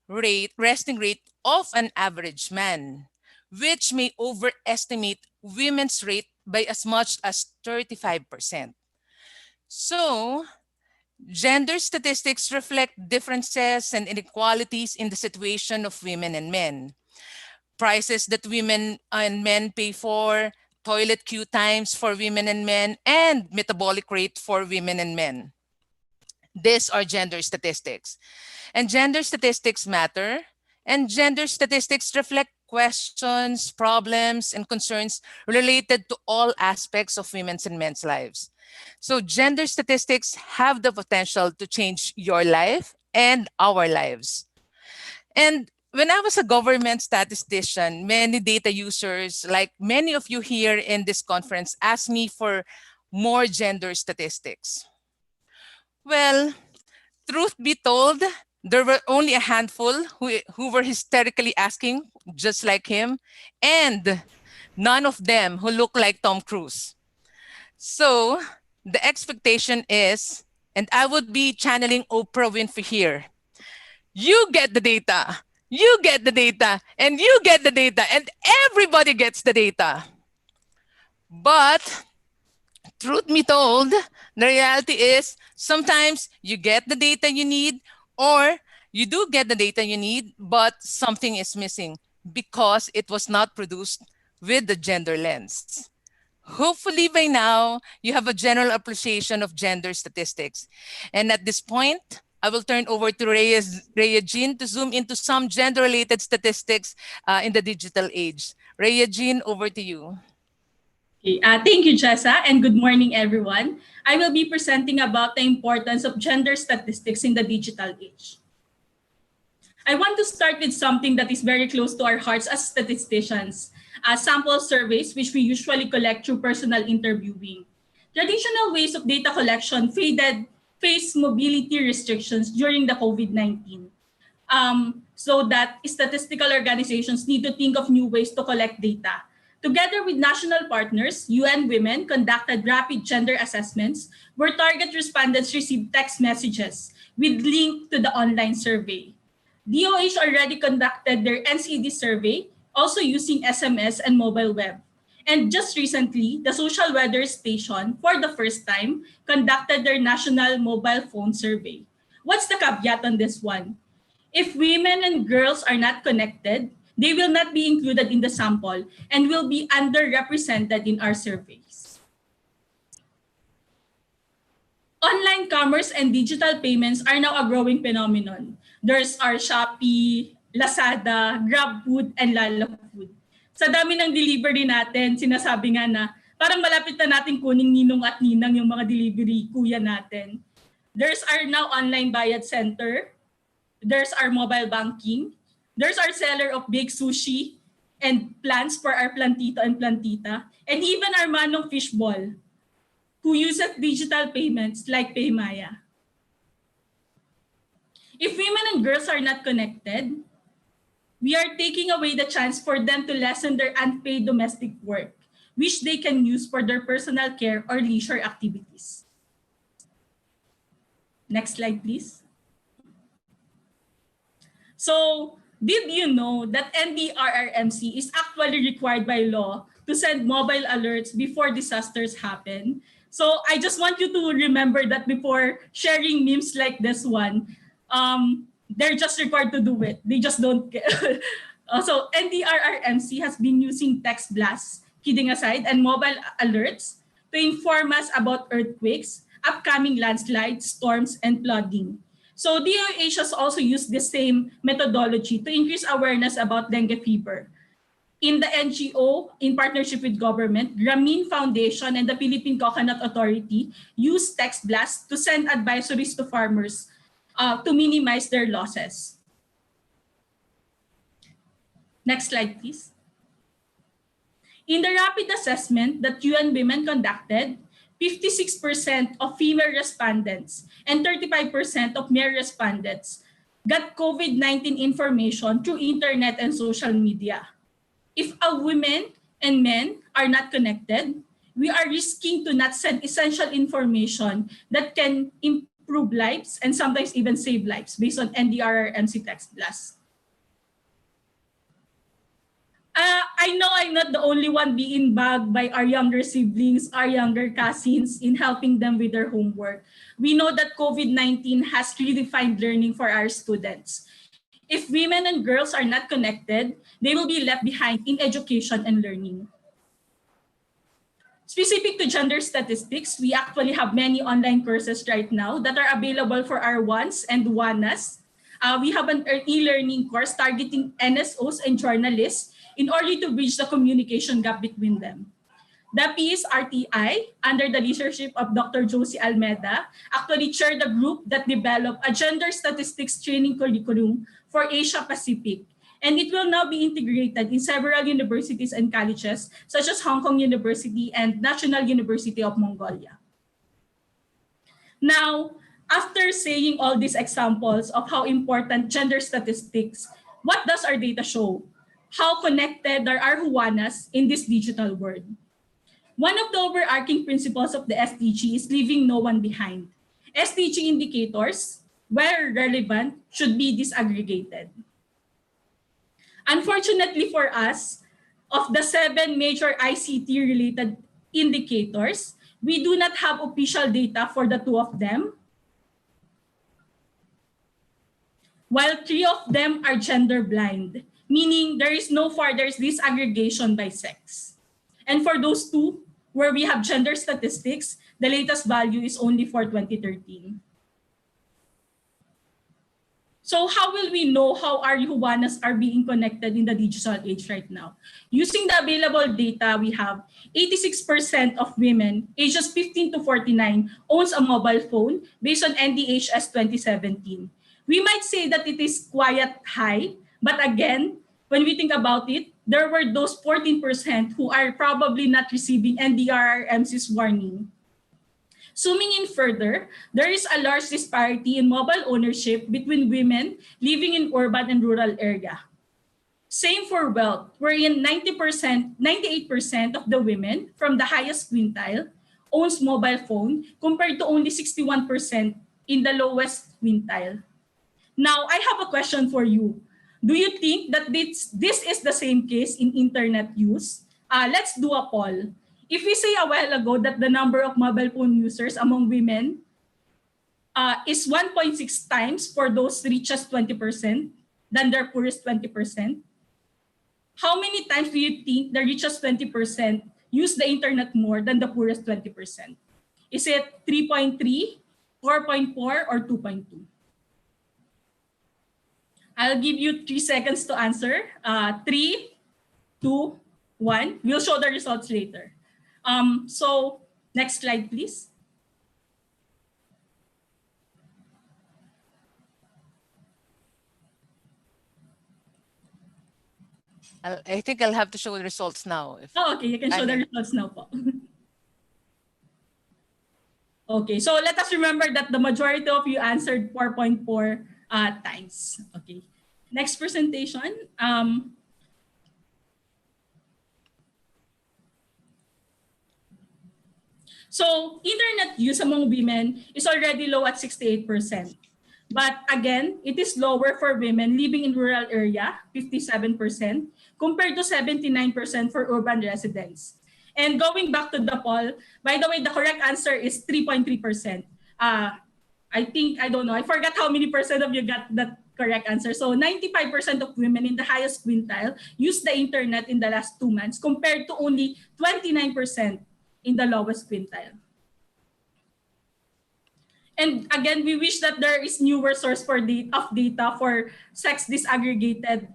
[SPEAKER 8] rate, resting rate of an average man, which may overestimate women's rate by as much as 35%. So, gender statistics reflect differences and inequalities in the situation of women and men. Prices that women and men pay for, toilet queue times for women and men, and metabolic rate for women and men. These are gender statistics. And gender statistics matter, and gender statistics reflect questions, problems, and concerns related to all aspects of women's and men's lives. So gender statistics have the potential to change your life and our lives. And when I was a government statistician, many data users, like many of you here in this conference, asked me for more gender statistics. Well, truth be told, there were only a handful who were hysterically asking, just like him, and none of them who look like Tom Cruise. So the expectation is, and I would be channeling Oprah Winfrey here, you get the data, you get the data, and you get the data, and everybody gets the data. But truth be told, the reality is sometimes you get the data you need, or you do get the data you need, but something is missing because it was not produced with the gender lens. Hopefully by now, you have a general appreciation of gender statistics. And at this point, I will turn over to Rhea Jean to zoom into some gender-related statistics in the digital age. Rhea Jean, over to you.
[SPEAKER 2] Okay, thank you, Jessa, and good morning, everyone. I will be presenting about the importance of gender statistics in the digital age. I want to start with something that is very close to our hearts as statisticians, sample surveys, which we usually collect through personal interviewing. Traditional ways of data collection faced mobility restrictions during the COVID-19. So that statistical organizations need to think of new ways to collect data. Together with national partners, UN Women conducted rapid gender assessments where target respondents received text messages with link to the online survey. DOH already conducted their NCD survey, also using SMS and mobile web. And just recently, the Social Weather Station, for the first time, conducted their national mobile phone survey. What's the caveat on this one? If women and girls are not connected, they will not be included in the sample and will be underrepresented in our surveys. Online commerce and digital payments are now a growing phenomenon. There's our Shopee, Lazada, GrabFood, and LalaFood. Sa dami ng delivery natin, sinasabi nga na parang malapit na natin kuning ninong at ninang yung mga delivery kuya natin. There's our now online bayad center. There's our mobile banking. There's our seller of baked sushi and plants for our plantito and plantita. And even our manong fishball who uses digital payments like Paymaya. If women and girls are not connected, we are taking away the chance for them to lessen their unpaid domestic work, which they can use for their personal care or leisure activities. Next slide, please. So, did you know that NDRRMC is actually required by law to send mobile alerts before disasters happen? So I just want you to remember that before sharing memes like this one, they're just required to do it. They just don't care. So NDRRMC has been using text blasts, kidding aside, and mobile alerts to inform us about earthquakes, upcoming landslides, storms, and flooding. So DOH has also used the same methodology to increase awareness about dengue fever. In the NGO, in partnership with government, Grameen Foundation and the Philippine Coconut Authority use text blasts to send advisories to farmers to minimize their losses. Next slide, please. In the rapid assessment that UN Women conducted, 56% of female respondents and 35% of male respondents got COVID-19 information through internet and social media. If a women and men are not connected, we are risking to not send essential information that can improve lives and sometimes even save lives based on NDRRMC text blast. I know I'm not the only one being bugged by our younger siblings, our younger cousins in helping them with their homework. We know that COVID-19 has redefined learning for our students. If women and girls are not connected, they will be left behind in education and learning. Specific to gender statistics, we actually have many online courses right now that are available for our ones and WANAs. We have an e-learning course targeting NSOs and journalists in order to bridge the communication gap between them. The PSRTI, under the leadership of Dr. Josie Almeda, actually chaired a group that developed a gender statistics training curriculum for Asia Pacific. And it will now be integrated in several universities and colleges, such as Hong Kong University and National University of Mongolia. Now, after saying all these examples of how important gender statistics, what does our data show? How connected are our Huanas in this digital world? One of the overarching principles of the SDG is leaving no one behind. SDG indicators, where relevant, should be disaggregated. Unfortunately for us, of the 7 major ICT-related indicators, we do not have official data for the 2 of them, while 3 of them are gender blind, meaning there is no further disaggregation by sex. And for those 2, where we have gender statistics, the latest value is only for 2013. So how will we know how our Huanas are being connected in the digital age right now? Using the available data we have, 86% of women ages 15 to 49 owns a mobile phone based on NDHS 2017. We might say that it is quite high, but again, when we think about it, there were those 14% who are probably not receiving NDRRMC's warning. Zooming in further, there is a large disparity in mobile ownership between women living in urban and rural area. Same for wealth, wherein 98% of the women from the highest quintile owns mobile phone compared to only 61% in the lowest quintile. Now, I have a question for you. Do you think that this is the same case in internet use? Let's do a poll. If we say a while ago that the number of mobile phone users among women is 1.6 times for those richest 20% than their poorest 20%, how many times do you think the richest 20% use the internet more than the poorest 20%? Is it 3.3, 4.4, or 2.2? I'll give you 3 seconds to answer. 3, 2, 1. We'll show the results later. So next slide, please.
[SPEAKER 8] I think I'll have to show the results now.
[SPEAKER 2] Oh, okay, you can show the results now po. Okay, so let us remember that the majority of you answered 4.4 times. Okay, next presentation. So internet use among women is already low at 68%. But again, it is lower for women living in rural area, 57%, compared to 79% for urban residents. And going back to the poll, by the way, the correct answer is 3.3%. I don't know, I forgot how many percent of you got that correct answer. So 95% of women in the highest quintile used the internet in the last 2 months compared to only 29% in the lowest quintile. And again, we wish that there is newer source of data for sex disaggregated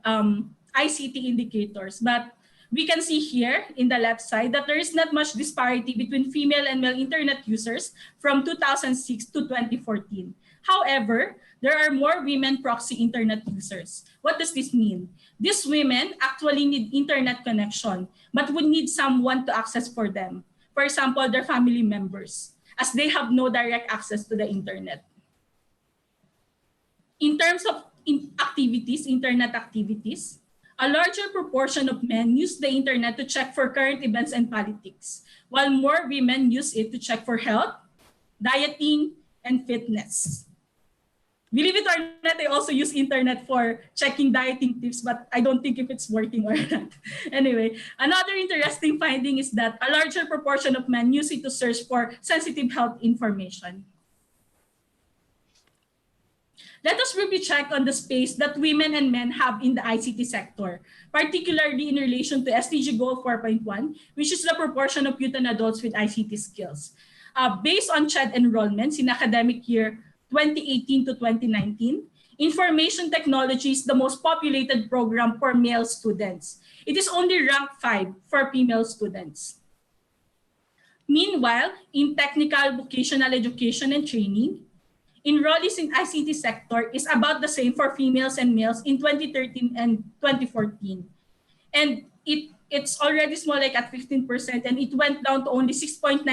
[SPEAKER 2] ICT indicators. But we can see here in the left side that there is not much disparity between female and male internet users from 2006 to 2014. However, there are more women proxy internet users. What does this mean? These women actually need internet connection, but would need someone to access for them. For example, their family members, as they have no direct access to the internet. In terms of internet activities, a larger proportion of men use the internet to check for current events and politics, while more women use it to check for health, dieting, and fitness. Believe it or not, I also use internet for checking dieting tips, but I don't think if it's working or not. Anyway, another interesting finding is that a larger proportion of men use it to search for sensitive health information. Let us briefly check on the space that women and men have in the ICT sector, particularly in relation to SDG Goal 4.1, which is the proportion of youth and adults with ICT skills. Based on CHED enrollments in academic year 2018 to 2019, information technology is the most populated program for male students. It is only ranked 5 for female students. Meanwhile, in technical vocational education and training, enrollees in ICT sector is about the same for females and males in 2013 and 2014. And it's already small, like at 15%, and it went down to only 6.9%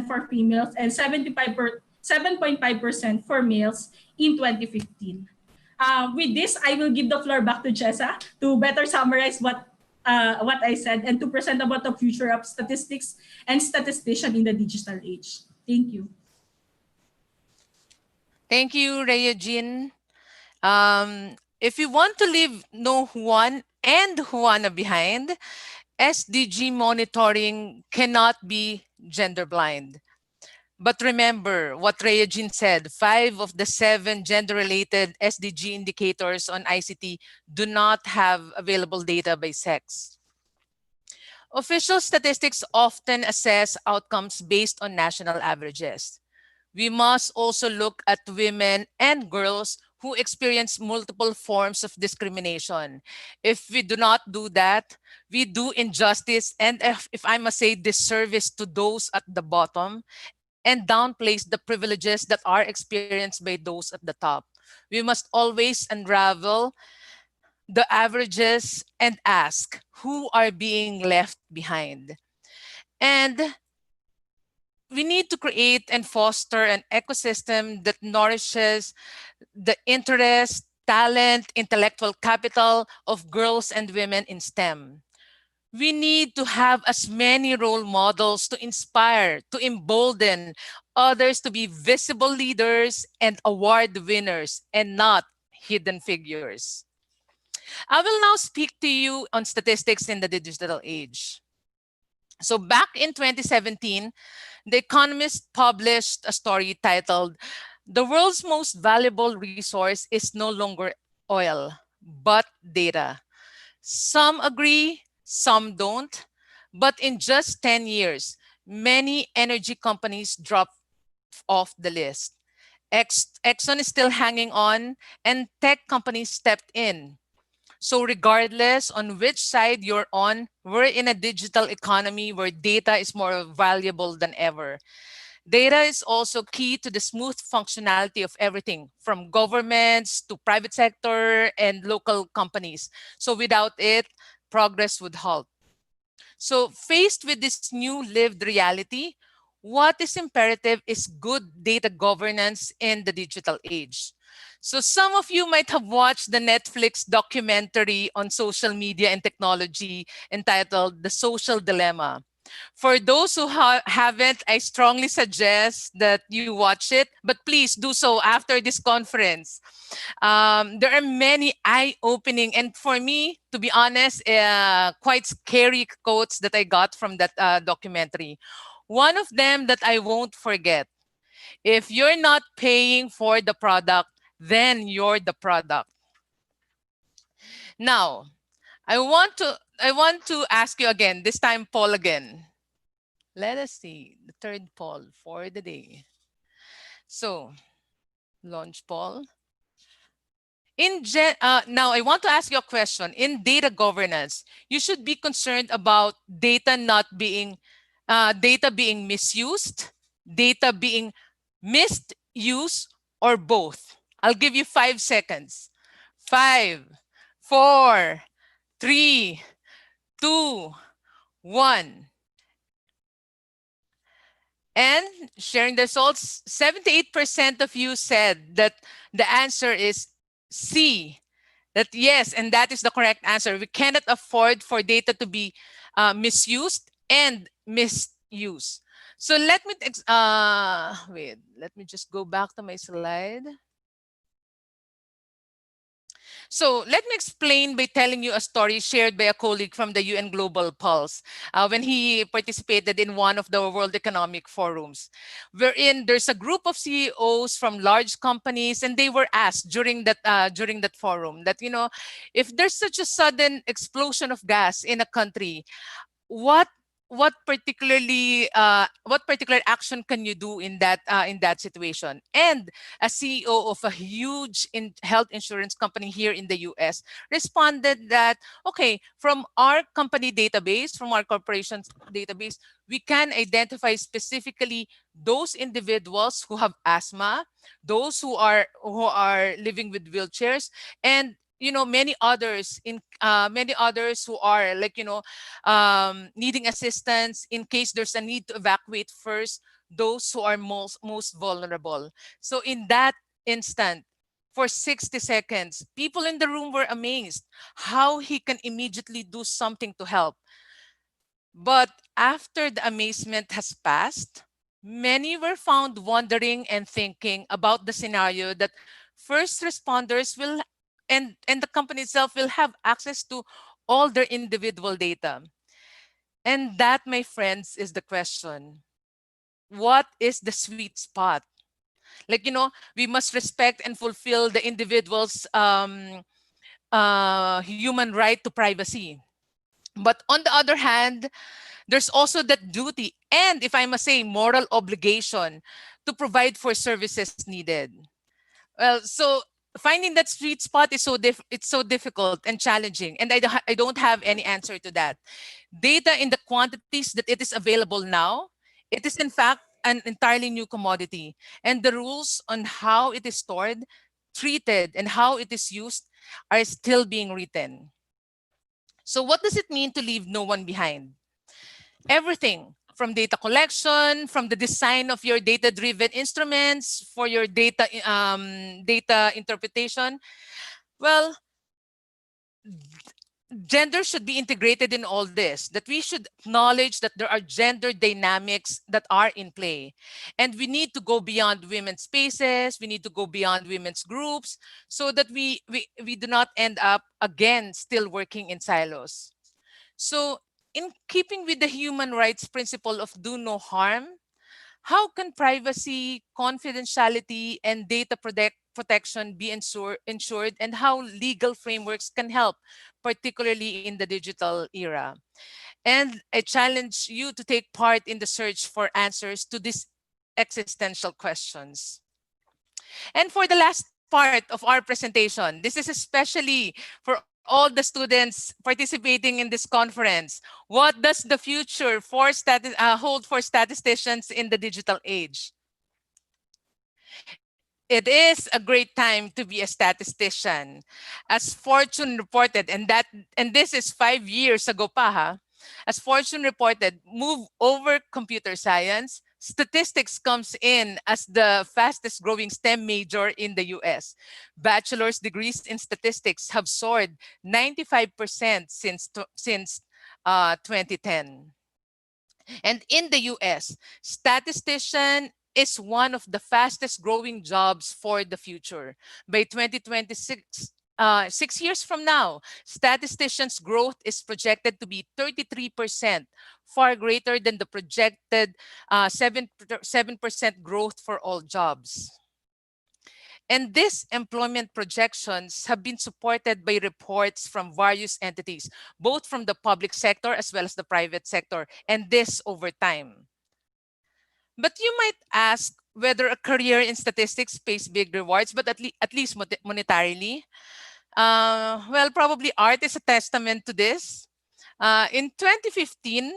[SPEAKER 2] for females and 7.5% for males in 2015. With this, I will give the floor back to Jessa to better summarize what I said and to present about the future of statistics and statistician in the digital age. Thank you.
[SPEAKER 8] Thank you, Rhea-Jean. If you want to leave no Juan and Juana behind, SDG monitoring cannot be gender blind. But remember what Rhea-Jean said, 5 of the 7 gender-related SDG indicators on ICT do not have available data by sex. Official statistics often assess outcomes based on national averages. We must also look at women and girls who experience multiple forms of discrimination. If we do not do that, we do injustice and, if I must say, disservice to those at the bottom and downplays the privileges that are experienced by those at the top. We must always unravel the averages and ask who are being left behind. And we need to create and foster an ecosystem that nourishes the interest, talent, intellectual capital of girls and women in STEM. We need to have as many role models to inspire, to embolden others to be visible leaders and award winners and not hidden figures. I will now speak to you on statistics in the digital age. So back in 2017, The Economist published a story titled, "The World's Most Valuable Resource is No Longer Oil, but Data." Some agree, some don't, but in just 10 years, many energy companies dropped off the list. Exxon is still hanging on, and tech companies stepped in. So regardless on which side you're on, we're in a digital economy where data is more valuable than ever. Data is also key to the smooth functionality of everything from governments to private sector and local companies. So without it, progress would halt. So faced with this new lived reality, what is imperative is good data governance in the digital age. So some of you might have watched the Netflix documentary on social media and technology entitled The Social Dilemma. For those who haven't, I strongly suggest that you watch it, but please do so after this conference. There are many eye-opening, and for me, to be honest, quite scary quotes that I got from that documentary. One of them that I won't forget: if you're not paying for the product, then you're the product. Now, I want to ask you again, this time Paul again. Let us see the third poll for the day. So, launch poll. Now, I want to ask you a question. In data governance, you should be concerned about data being misused, data being misused, or both. I'll give you 5 seconds. 5, 4, 3, 2, 1. And sharing the results, 78% of you said that the answer is C. That yes, and that is the correct answer. We cannot afford for data to be misused and misused. So let me wait. Let me just go back to my slide. So let me explain by telling you a story shared by a colleague from the UN Global Pulse when he participated in one of the World Economic Forums, wherein there's a group of CEOs from large companies, and they were asked during that forum that, if there's such a sudden explosion of gas in a country, what what particular action can you do in that situation? And a CEO of a huge health insurance company here in the US responded that, okay, from our company database, from our corporation's database, we can identify specifically those individuals who have asthma, those who are living with wheelchairs, and many others who are needing assistance in case there's a need to evacuate first, those who are most vulnerable. So in that instant, for 60 seconds, people in the room were amazed how he can immediately do something to help. But after the amazement has passed, many were found wondering and thinking about the scenario that first responders will and the company itself will have access to all their individual data. And that, my friends, is the question. What is the sweet spot? We must respect and fulfill the individual's human right to privacy. But on the other hand, there's also that duty and, if I must say, moral obligation to provide for services needed. Well, so finding that sweet spot is it's so difficult and challenging, and I don't have any answer to that. Data in the quantities that it is available now, it is in fact an entirely new commodity, and the rules on how it is stored, treated, and how it is used are still being written. So what does it mean to leave no one behind? Everything from data collection, from the design of your data-driven instruments for your data interpretation. Well, gender should be integrated in all this, that we should acknowledge that there are gender dynamics that are in play. And we need to go beyond women's spaces, we need to go beyond women's groups, so that we do not end up, again, still working in silos. So in keeping with the human rights principle of do no harm, how can privacy, confidentiality, and data protection be ensured, and how legal frameworks can help, particularly in the digital era? And I challenge you to take part in the search for answers to these existential questions. And for the last part of our presentation, this is especially for all the students participating in this conference. What does the future hold for statisticians in the digital age? It is a great time to be a statistician. As Fortune reported, and this is 5 years ago pa ha, as Fortune reported, move over computer science, statistics comes in as the fastest growing STEM major in the US. Bachelor's degrees in statistics have soared 95% since 2010. And in the US, statistician is one of the fastest growing jobs for the future. By 2026, 6 years from now, statisticians' growth is projected to be 33%, far greater than the projected 7% growth for all jobs. And these employment projections have been supported by reports from various entities, both from the public sector as well as the private sector, and this over time. But you might ask whether a career in statistics pays big rewards, but at least monetarily. Well, probably art is a testament to this. In 2015,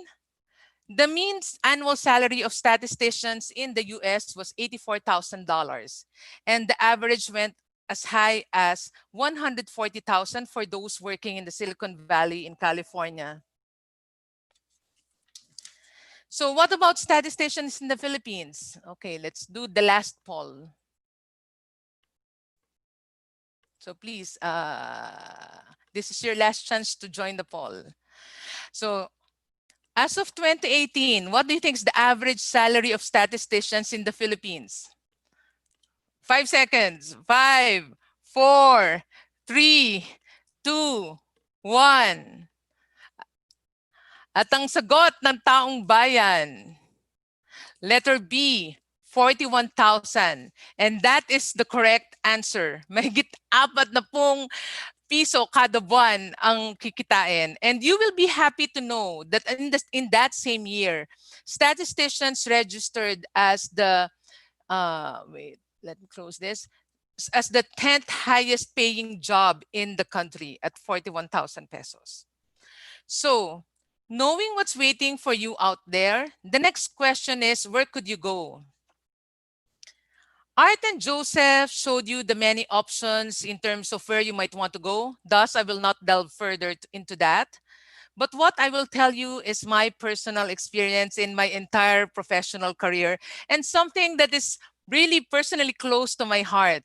[SPEAKER 8] the mean annual salary of statisticians in the US was $84,000, and the average went as high as $140,000 for those working in the Silicon Valley in California. So what about statisticians in the Philippines? Okay, let's do the last poll. So please, this is your last chance to join the poll. So as of 2018, what do you think is the average salary of statisticians in the Philippines? 5 seconds. 5, 4, 3, 2, 1. At ang sagot ng taong bayan, letter B, 41,000. And that is the correct answer. Mahigit 40 piso kada buwan ang kikitain. And you will be happy to know that in that same year, statisticians registered as the, wait, let me close this, as the 10th highest paying job in the country at 41,000 pesos. So, knowing what's waiting for you out there, the next question is, where could you go? Art and Joseph showed you the many options in terms of where you might want to go. Thus, I will not delve further into that. But what I will tell you is my personal experience in my entire professional career and something that is really personally close to my heart.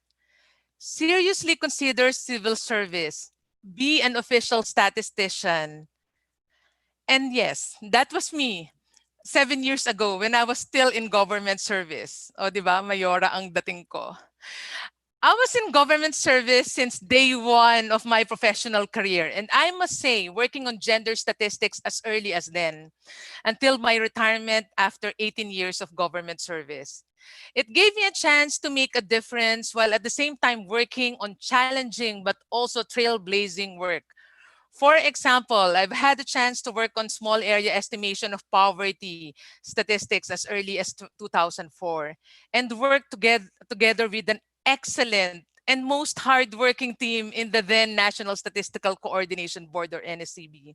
[SPEAKER 8] Seriously consider civil service. Be an official statistician. And yes, that was me 7 years ago when I was still in government service. O, di ba? Mayora ang dating ko. I was in government service since day one of my professional career. And I must say, working on gender statistics as early as then, until my retirement after 18 years of government service. It gave me a chance to make a difference while at the same time working on challenging but also trailblazing work. For example, I've had a chance to work on small area estimation of poverty statistics as early as 2004 and work together with an excellent and most hardworking team in the then National Statistical Coordination Board or NSCB.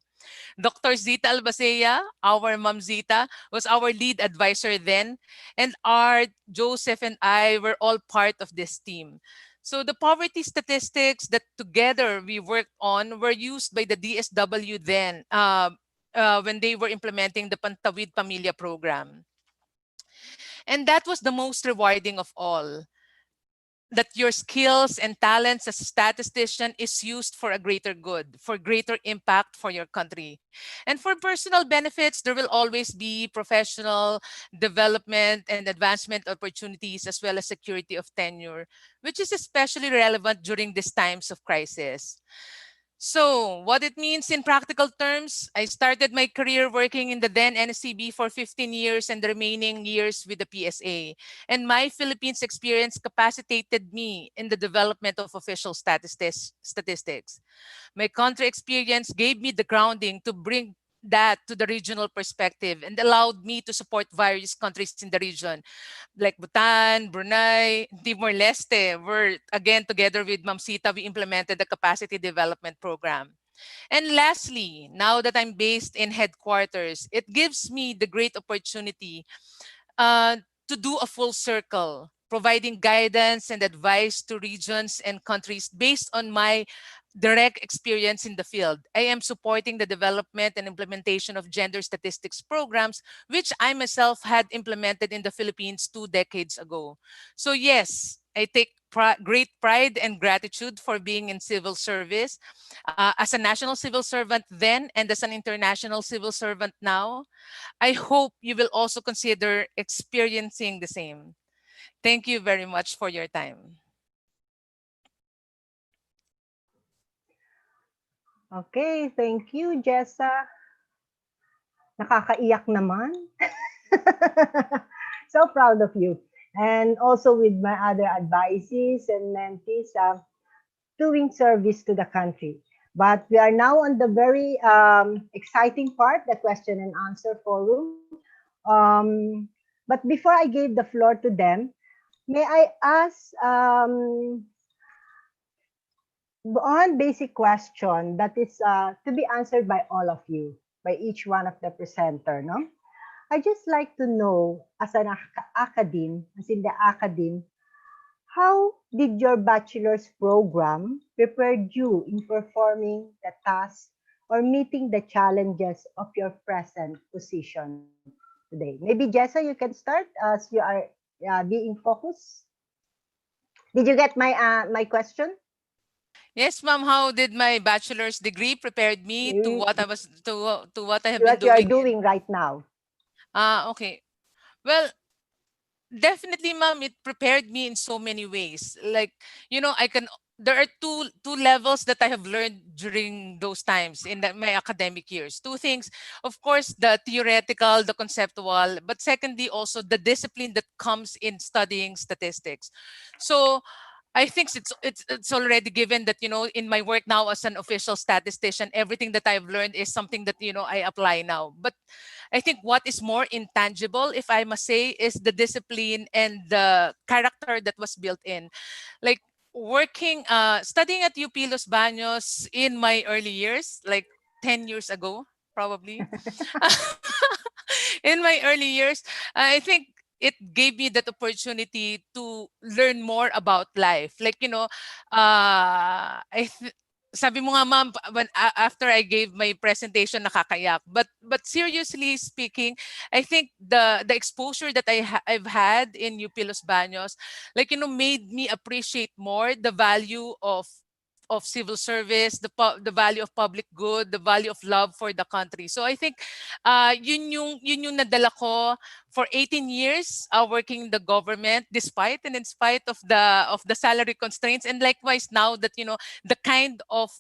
[SPEAKER 8] Dr. Zita Albacea, our Ma'am Zita, was our lead advisor then, and Art, Joseph, and I were all part of this team. So the poverty statistics that together we worked on were used by the DSW then when they were implementing the Pantawid Pamilya program. And that was the most rewarding of all, that your skills and talents as a statistician is used for a greater good, for greater impact for your country. And for personal benefits, there will always be professional development and advancement opportunities as well as security of tenure, which is especially relevant during these times of crisis. So what it means in practical terms, I started my career working in the then NSCB for 15 years and the remaining years with the PSA. And my Philippines experience capacitated me in the development of official statistics. My country experience gave me the grounding to bring that to the regional perspective and allowed me to support various countries in the region like Bhutan, Brunei, Timor-Leste, where again together with Ma'am Sita, we implemented the capacity development program. And lastly, now that I'm based in headquarters, it gives me the great opportunity to do a full circle, providing guidance and advice to regions and countries based on my direct experience in the field. I am supporting the development and implementation of gender statistics programs, which I myself had implemented in the Philippines 2 decades ago. So yes, I take great pride and gratitude for being in civil service as a national civil servant then and as an international civil servant now. I hope you will also consider experiencing the same. Thank you very much for your time.
[SPEAKER 5] Okay, thank you, Jessa. Nakakaiyak naman. So proud of you. And also with my other advisees and mentees, doing service to the country. But we are now on the very exciting part, the question and answer forum. But before I give the floor to them, may I ask one basic question that is to be answered by all of you, by each one of the presenter, no? I just like to know, as an academe, as in the academe, how did your bachelor's program prepare you in performing the tasks or meeting the challenges of your present position today? Maybe Jessa, you can start as you are being focused. Did you get my question?
[SPEAKER 8] Yes, ma'am. How did my bachelor's degree prepared me to
[SPEAKER 5] You,
[SPEAKER 8] what I was to what I have been
[SPEAKER 5] what you are
[SPEAKER 8] doing?
[SPEAKER 5] doing right now?
[SPEAKER 8] Okay. Well, definitely, ma'am, it prepared me in so many ways. Like, I can there are two levels that I have learned during those times in my academic years. Two things, of course, the theoretical, the conceptual, but secondly also the discipline that comes in studying statistics. So I think it's already given that in my work now as an official statistician, everything that I've learned is something that I apply now. But I think what is more intangible, if I must say, is the discipline and the character that was built in. Like studying at UP Los Baños in my early years, like 10 years ago, probably. In my early years, I think it gave me that opportunity to learn more about life. Like, sabi mo nga ma'am, after I gave my presentation, nakakayak. But seriously speaking, I think the exposure that I've had in UP Los Baños, like, made me appreciate more the value of civil service, the value of public good, the value of love for the country. So I think yun yung nadala ko for 18 years working in the government, despite and in spite of the salary constraints, and likewise now that the kind of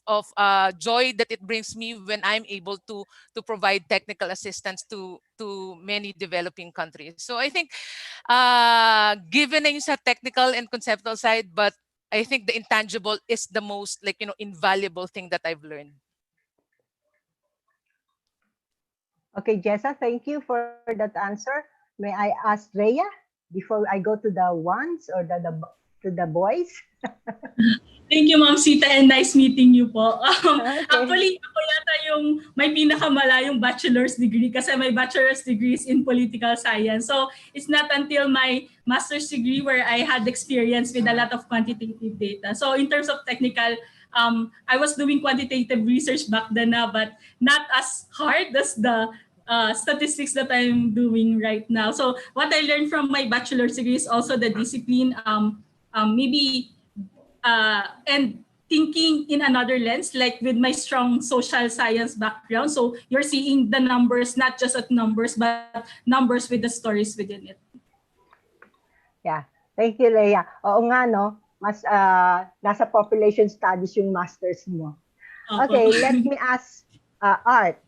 [SPEAKER 8] joy that it brings me when I'm able to provide technical assistance to many developing countries. So I think given na yung sa technical and conceptual side, but I think the intangible is the most invaluable thing that I've learned.
[SPEAKER 5] Okay, Jessa, thank you for that answer. May I ask Rhea before I go to the ones or to the boys?
[SPEAKER 2] Thank you, Ma'am Sita, and nice meeting you po.
[SPEAKER 5] Okay.
[SPEAKER 2] Actually, ako yata yung may pinakamalayong bachelor's degree kasi my bachelor's degree is in political science. So it's not until my master's degree where I had experience with a lot of quantitative data. So in terms of technical, I was doing quantitative research back then, but not as hard as the statistics that I'm doing right now. So what I learned from my bachelor's degree is also the discipline, maybe and thinking in another lens, like with my strong social science background. So you're seeing the numbers, not just at numbers, but numbers with the stories within it.
[SPEAKER 5] Yeah. Thank you, Rhea. Oo nga, no? Mas nasa population studies yung masters mo. Okay, let me ask Art.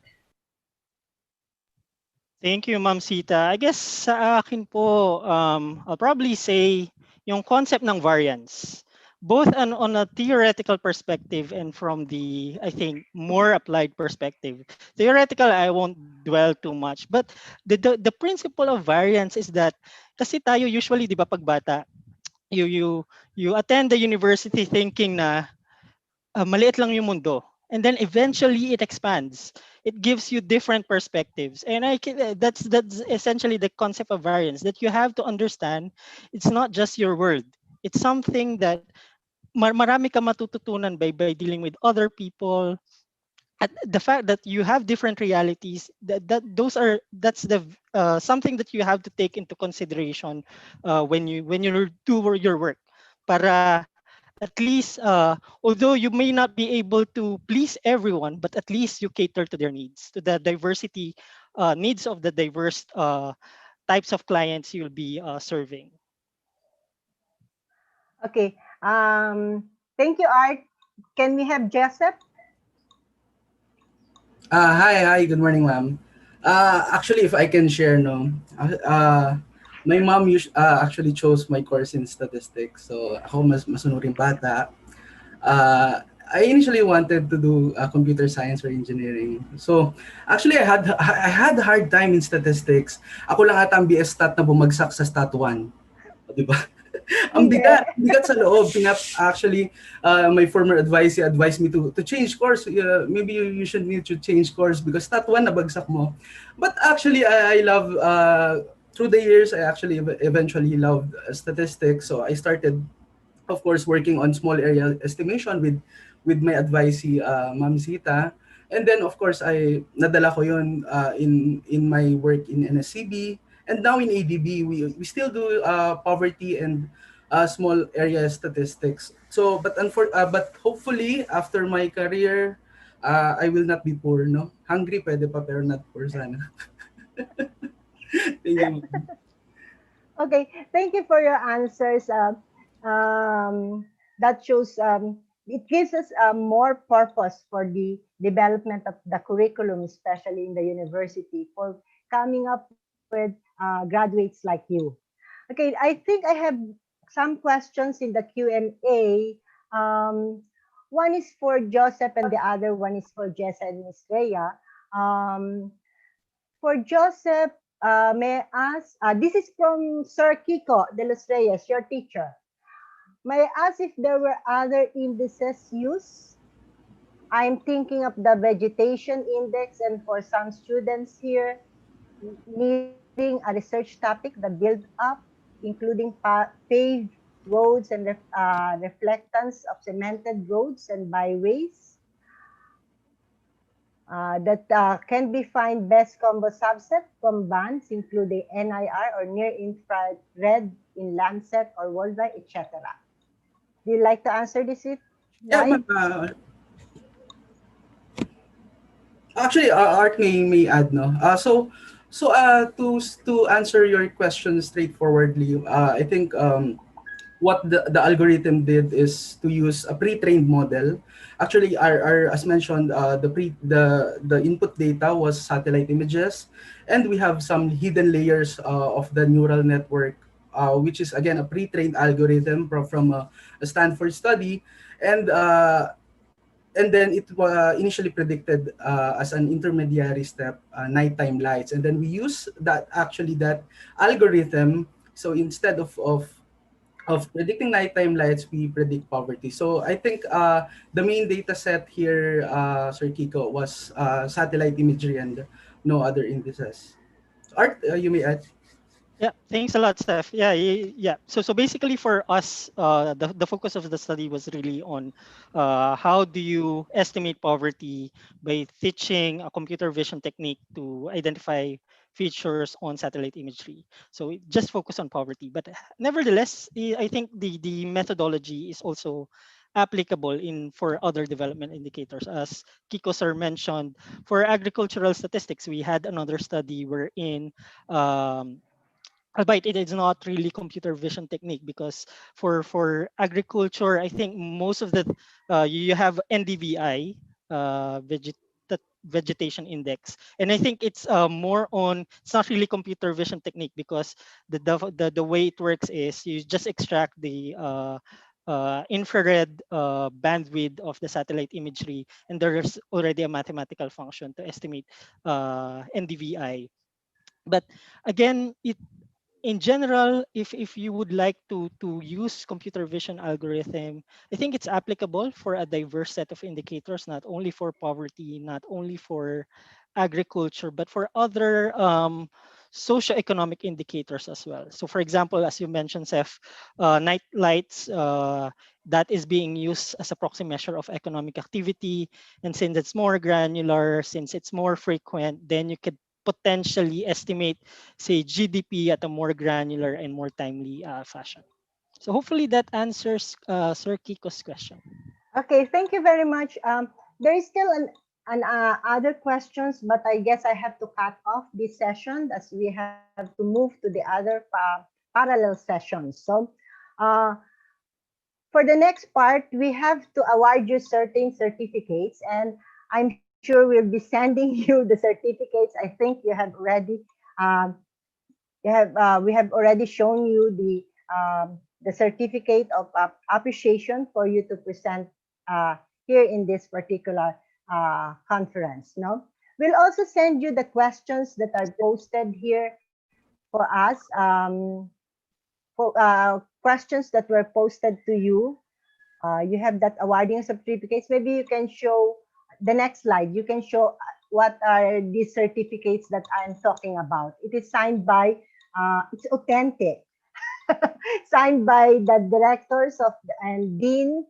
[SPEAKER 7] Thank you, Ma'am Sita. I guess sa akin po, I'll probably say yung concept ng variance, both on a theoretical perspective and from the, I think, more applied perspective. Theoretical, I won't dwell too much, but the principle of variance is that kasi tayo usually, di ba, pag bata, you attend the university thinking na maliit lang yung mundo. And then eventually it expands. It gives you different perspectives. And that's essentially the concept of variance, that you have to understand it's not just your world. It's something that marami ka matututunan by dealing with other people. At the fact that you have different realities, that's the something that you have to take into consideration when you do your work. para at least, although you may not be able to please everyone, but at least you cater to their needs, to the diversity needs of the diverse types of clients you'll be serving.
[SPEAKER 5] Okay. Thank you, Art. Can we have Joseph?
[SPEAKER 6] Hi, good morning, ma'am. Actually, if I can share, no, my mom actually chose my course in statistics. So ako masunuring bata. I initially wanted to do computer science or engineering. So actually, I had a hard time in statistics. Ako lang ata ang BS stat na bumagsak sa stat 1. Di ba? Ang bigat sa loob. Actually, my former advisee advised me to change course. Maybe you should need to change course because stat 1 nabagsak mo. But actually, I love, through the years, I actually eventually loved statistics. So I started, of course, working on small area estimation with my advisee, Ma'am Zita. And then, of course, nadala ko yun in my work in NSCB. And now in ADB, we still do poverty and small area statistics. So, but hopefully, after my career, I will not be poor, no? Hungry pwede pa, pero not poor sana. Thank you.
[SPEAKER 5] Okay, thank you for your answers. That shows it gives us more purpose for the development of the curriculum, especially in the university, for coming up with graduates like you. Okay, I think I have some questions in the Q&A. One is for Joseph and the other one is for Jessa and Miss Rhea. For Joseph, may I ask, this is from Sir Kiko de los Reyes, your teacher. May I ask if there were other indices used? I'm thinking of the vegetation index, and for some students here, needing a research topic, the build up, including paved roads and reflectance of cemented roads and byways. That can be find best combo subset from bands including NIR or near infrared in Landsat or worldwide, etc. Do you like to answer this?
[SPEAKER 6] Yeah, actually, Art may add, no. To answer your question straightforwardly, I think what the algorithm did is to use a pre-trained model. Actually, our as mentioned, the input data was satellite images, and we have some hidden layers of the neural network, which is again a pre-trained algorithm from a Stanford study, and then it initially predicted as an intermediary step nighttime lights, and then we use that algorithm. So instead of predicting nighttime lights, we predict poverty. So I think the main data set here, Sir Kiko, was satellite imagery and no other indices. Art, you may add.
[SPEAKER 7] Yeah, thanks a lot, Steph. Yeah. So basically for us, the focus of the study was really on how do you estimate poverty by teaching a computer vision technique to identify features on satellite imagery. So it just focus on poverty, but nevertheless, I think the methodology is also applicable in for other development indicators. As Kiko sir mentioned, for agricultural statistics, we had another study wherein albeit it is not really computer vision technique, because for agriculture, I think most of the you have NDVI, vegetation index, and I think it's more on, it's not really computer vision technique, because the way it works is you just extract the infrared bandwidth of the satellite imagery, and there's already a mathematical function to estimate NDVI. But again, in general, if you would like to use computer vision algorithm, I think it's applicable for a diverse set of indicators, not only for poverty, not only for agriculture, but for other socioeconomic indicators as well. So for example, as you mentioned, Seth, night lights, that is being used as a proxy measure of economic activity. And since it's more granular, since it's more frequent, then you could potentially estimate, say, GDP at a more granular and more timely fashion. So hopefully that answers Sir Kiko's question.
[SPEAKER 5] Okay, thank you very much. There is still an other questions, but I guess I have to cut off this session as we have to move to the other parallel sessions. So, uh, for the next part, we have to award you certain certificates, and I'm sure we'll be sending you the certificates. I think you have already, um, we have already shown you the certificate of appreciation for you to present here in this particular conference. No, we'll also send you the questions that are posted here for us. Questions that were posted to you. You have that awarding certificates. Maybe you can show the next slide. You can show what are these certificates that I'm talking about. It is signed by, it's authentic, signed by the directors of and dean,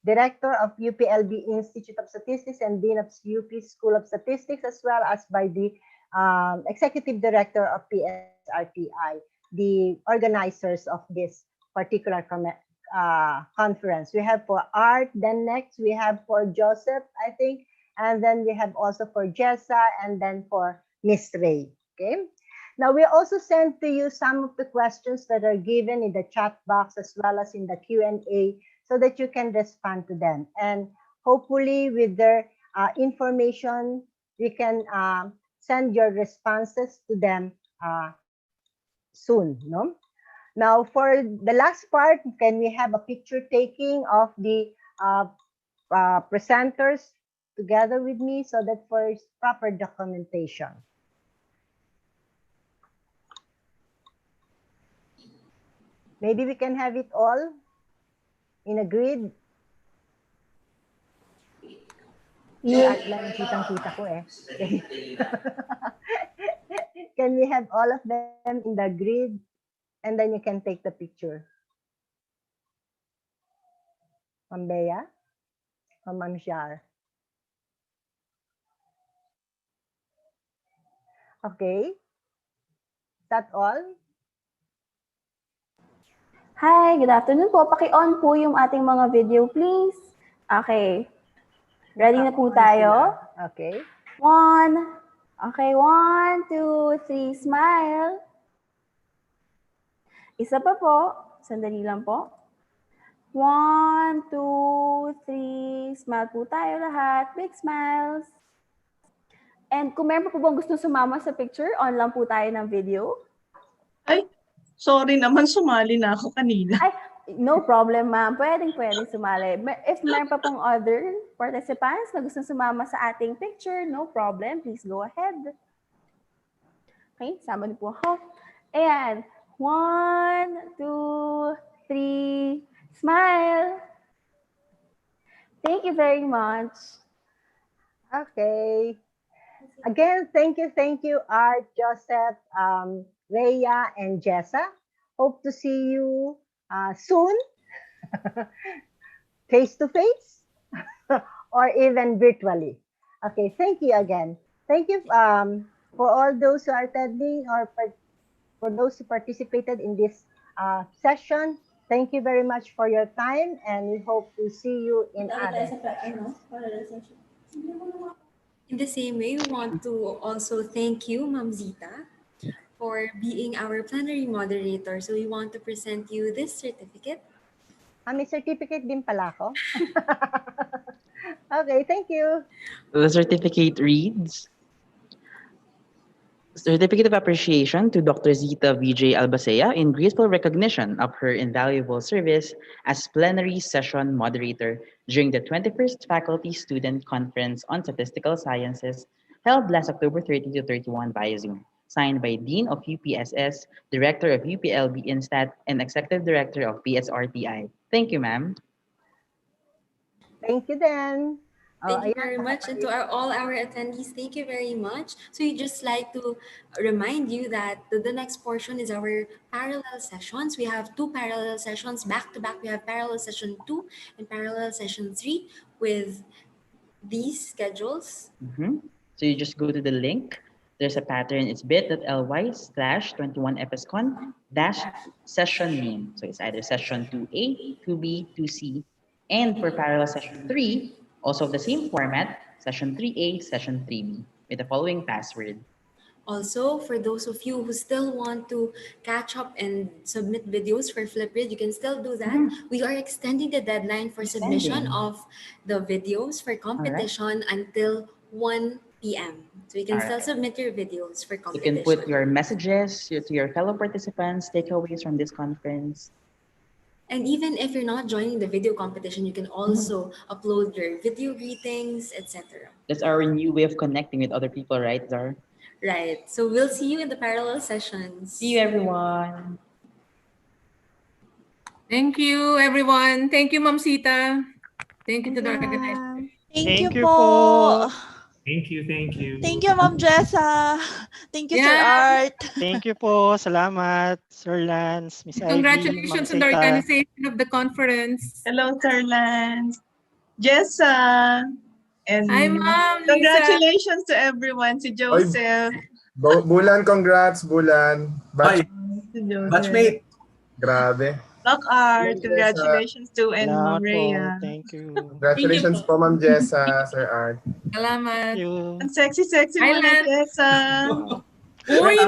[SPEAKER 5] director of UPLB Institute of Statistics and dean of UP School of Statistics, as well as by the executive director of PSRTI, the organizers of this particular conference. We have for Art, then next we have for Joseph, I think, and then we have also for Jessa, and then for Miss Ray. Okay. Now we also send to you some of the questions that are given in the chat box as well as in the Q&A so that you can respond to them. And hopefully with their information, we can send your responses to them soon. No? Now for the last part, can we have a picture taking of the presenters together with me so that for proper documentation. Maybe we can have it all in a grid. Kitang-kita ko eh. Can we have all of them in the grid? And then you can take the picture. Ma'am Bea or Ma'am Shar? Okay. Is that all?
[SPEAKER 9] Hi, good afternoon po. Paki-on po yung ating mga video, please. Okay. Ready na po tayo?
[SPEAKER 5] Okay.
[SPEAKER 9] Okay, 1, 2, 3, smile. Isa pa po. Sandali lang po. 1, 2, 3, smile po tayo lahat. Big smiles. And kung meron po bang gusto sumama sa picture, on lang po tayo ng video.
[SPEAKER 10] Ay, sorry naman, sumali na ako kanina.
[SPEAKER 9] Ay, no problem, ma'am. Pwedeng sumali. If meron pa pong other participants na gusto sumama sa ating picture, no problem. Please go ahead. Okay, sama niyo po ako. Ayan. 1, 2, 3, smile. Thank you very much.
[SPEAKER 5] Okay. Again, thank you, Art, Joseph, Rhea, and Jessa. Hope to see you soon, face-to-face, or even virtually. Okay, thank you again. Thank you for all those who are attending or for those who participated in this session. Thank you very much for your time, and we hope to see you in other sessions.
[SPEAKER 3] In the same way, we want to also thank you, Ma'am Zita, for being our plenary moderator. So we want to present you this certificate.
[SPEAKER 5] May certificate din pala ako. Okay, thank you.
[SPEAKER 4] The certificate reads, Certificate of Appreciation to Dr. Zita VJ Albacea in grateful recognition of her invaluable service as plenary session moderator during the 21st Faculty Student Conference on Statistical Sciences held last October 30 to 31 via Zoom. Signed by Dean of UPSS, Director of UPLB Instat, and Executive Director of PSRTI. Thank you, ma'am.
[SPEAKER 5] Thank you, then.
[SPEAKER 3] Thank you very much. And to all our attendees, thank you very much. So we just like to remind you that the next portion is our parallel sessions. We have 2 parallel sessions back to back. We have parallel session 2 and parallel session 3 with these schedules.
[SPEAKER 4] So you just go to the link There's a pattern. It's bit.ly/21fscon dash session name. So it's either session 2A, 2B, 2C. And for parallel session 3, also the same format, session 3A, session 3B, with the following password.
[SPEAKER 3] Also, for those of you who still want to catch up and submit videos for Flipgrid, you can still do that. We are extending the deadline for submission of the videos for competition until 1 p.m. So you can still
[SPEAKER 4] Alright.
[SPEAKER 3] submit your videos for
[SPEAKER 4] You
[SPEAKER 3] competition.
[SPEAKER 4] can put your messages to your fellow participants, takeaways from this conference.
[SPEAKER 3] And even if you're not joining the video competition, you can also upload your video greetings, etc.
[SPEAKER 4] That's our new way of connecting with other people, right, Zara?
[SPEAKER 3] Right. So we'll see you in the parallel sessions.
[SPEAKER 4] See you, everyone.
[SPEAKER 8] Thank you, everyone. Thank you, Ma'am Sita. Thank you to the organizer.
[SPEAKER 10] Thank you
[SPEAKER 7] you
[SPEAKER 10] po.
[SPEAKER 7] po.
[SPEAKER 1] Thank you, thank you.
[SPEAKER 10] Thank you, Ma'am Jessa. Thank you, Sir
[SPEAKER 8] Yeah.
[SPEAKER 10] Art.
[SPEAKER 7] Thank you po. Salamat, Sir Lance, Miss Ivy, Ma'am
[SPEAKER 8] Congratulations on the
[SPEAKER 7] Sita.
[SPEAKER 8] organization of the conference.
[SPEAKER 10] Hello, Sir Lance. Jessa. And
[SPEAKER 8] Hi, Ma'am Lisa.
[SPEAKER 10] congratulations to everyone. Si Joseph.
[SPEAKER 11] Bulan, congrats, Bulan.
[SPEAKER 6] Ay,
[SPEAKER 10] Si Joseph.
[SPEAKER 6] batchmate.
[SPEAKER 11] Grabe.
[SPEAKER 10] Doc Art.
[SPEAKER 11] Yes,
[SPEAKER 10] Congratulations to and Ma'am
[SPEAKER 7] Salamat po.
[SPEAKER 10] Rhea.
[SPEAKER 7] Thank you.
[SPEAKER 11] Congratulations po, Ma'am Jessa, Sir Art.
[SPEAKER 8] Salamat.
[SPEAKER 7] Thank you.
[SPEAKER 10] Ang sexy mo
[SPEAKER 8] Hi,
[SPEAKER 10] na,
[SPEAKER 8] Lance.
[SPEAKER 10] Jessa.
[SPEAKER 8] Uy,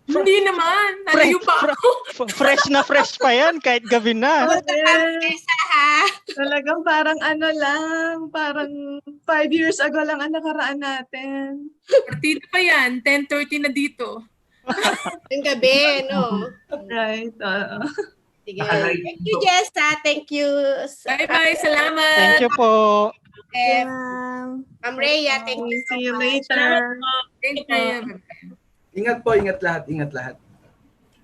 [SPEAKER 8] hindi naman. Nalayo pa ako.
[SPEAKER 7] Fresh na fresh pa yan kahit gabi na.
[SPEAKER 10] Talagang parang ano lang, parang 5 years ago lang ang nakaraan natin.
[SPEAKER 8] Partida pa yan. 10:30 na dito.
[SPEAKER 12] Ang gabi, no?
[SPEAKER 10] Right.
[SPEAKER 12] Sige. Thank you, Jessa. Thank you.
[SPEAKER 8] Bye-bye. Salamat.
[SPEAKER 7] Thank you po.
[SPEAKER 12] Ma'am Rhea, thank you so
[SPEAKER 10] See you
[SPEAKER 12] much.
[SPEAKER 10] later.
[SPEAKER 8] Thank you.
[SPEAKER 6] Ingat po, ingat lahat, ingat lahat.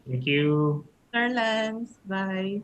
[SPEAKER 1] Thank you.
[SPEAKER 10] Sir Lance. Bye.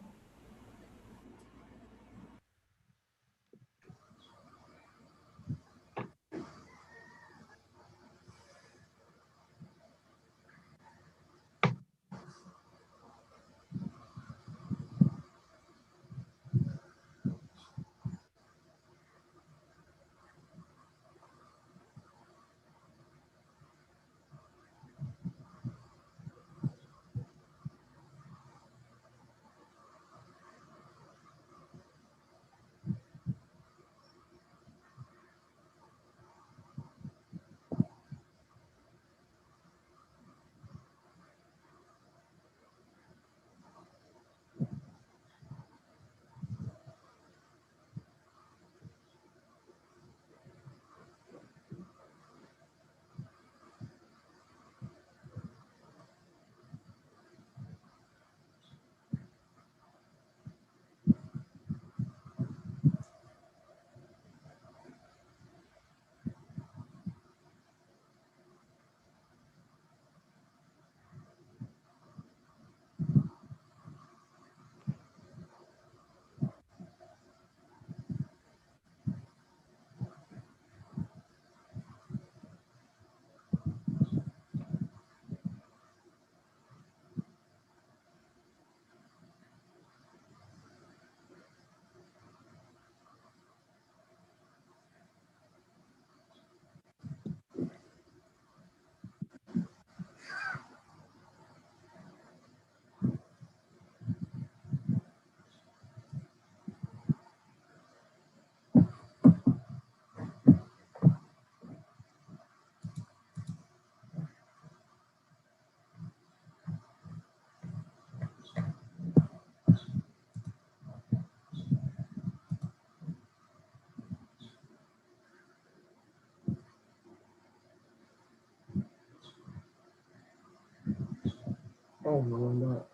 [SPEAKER 11] Oh, wala.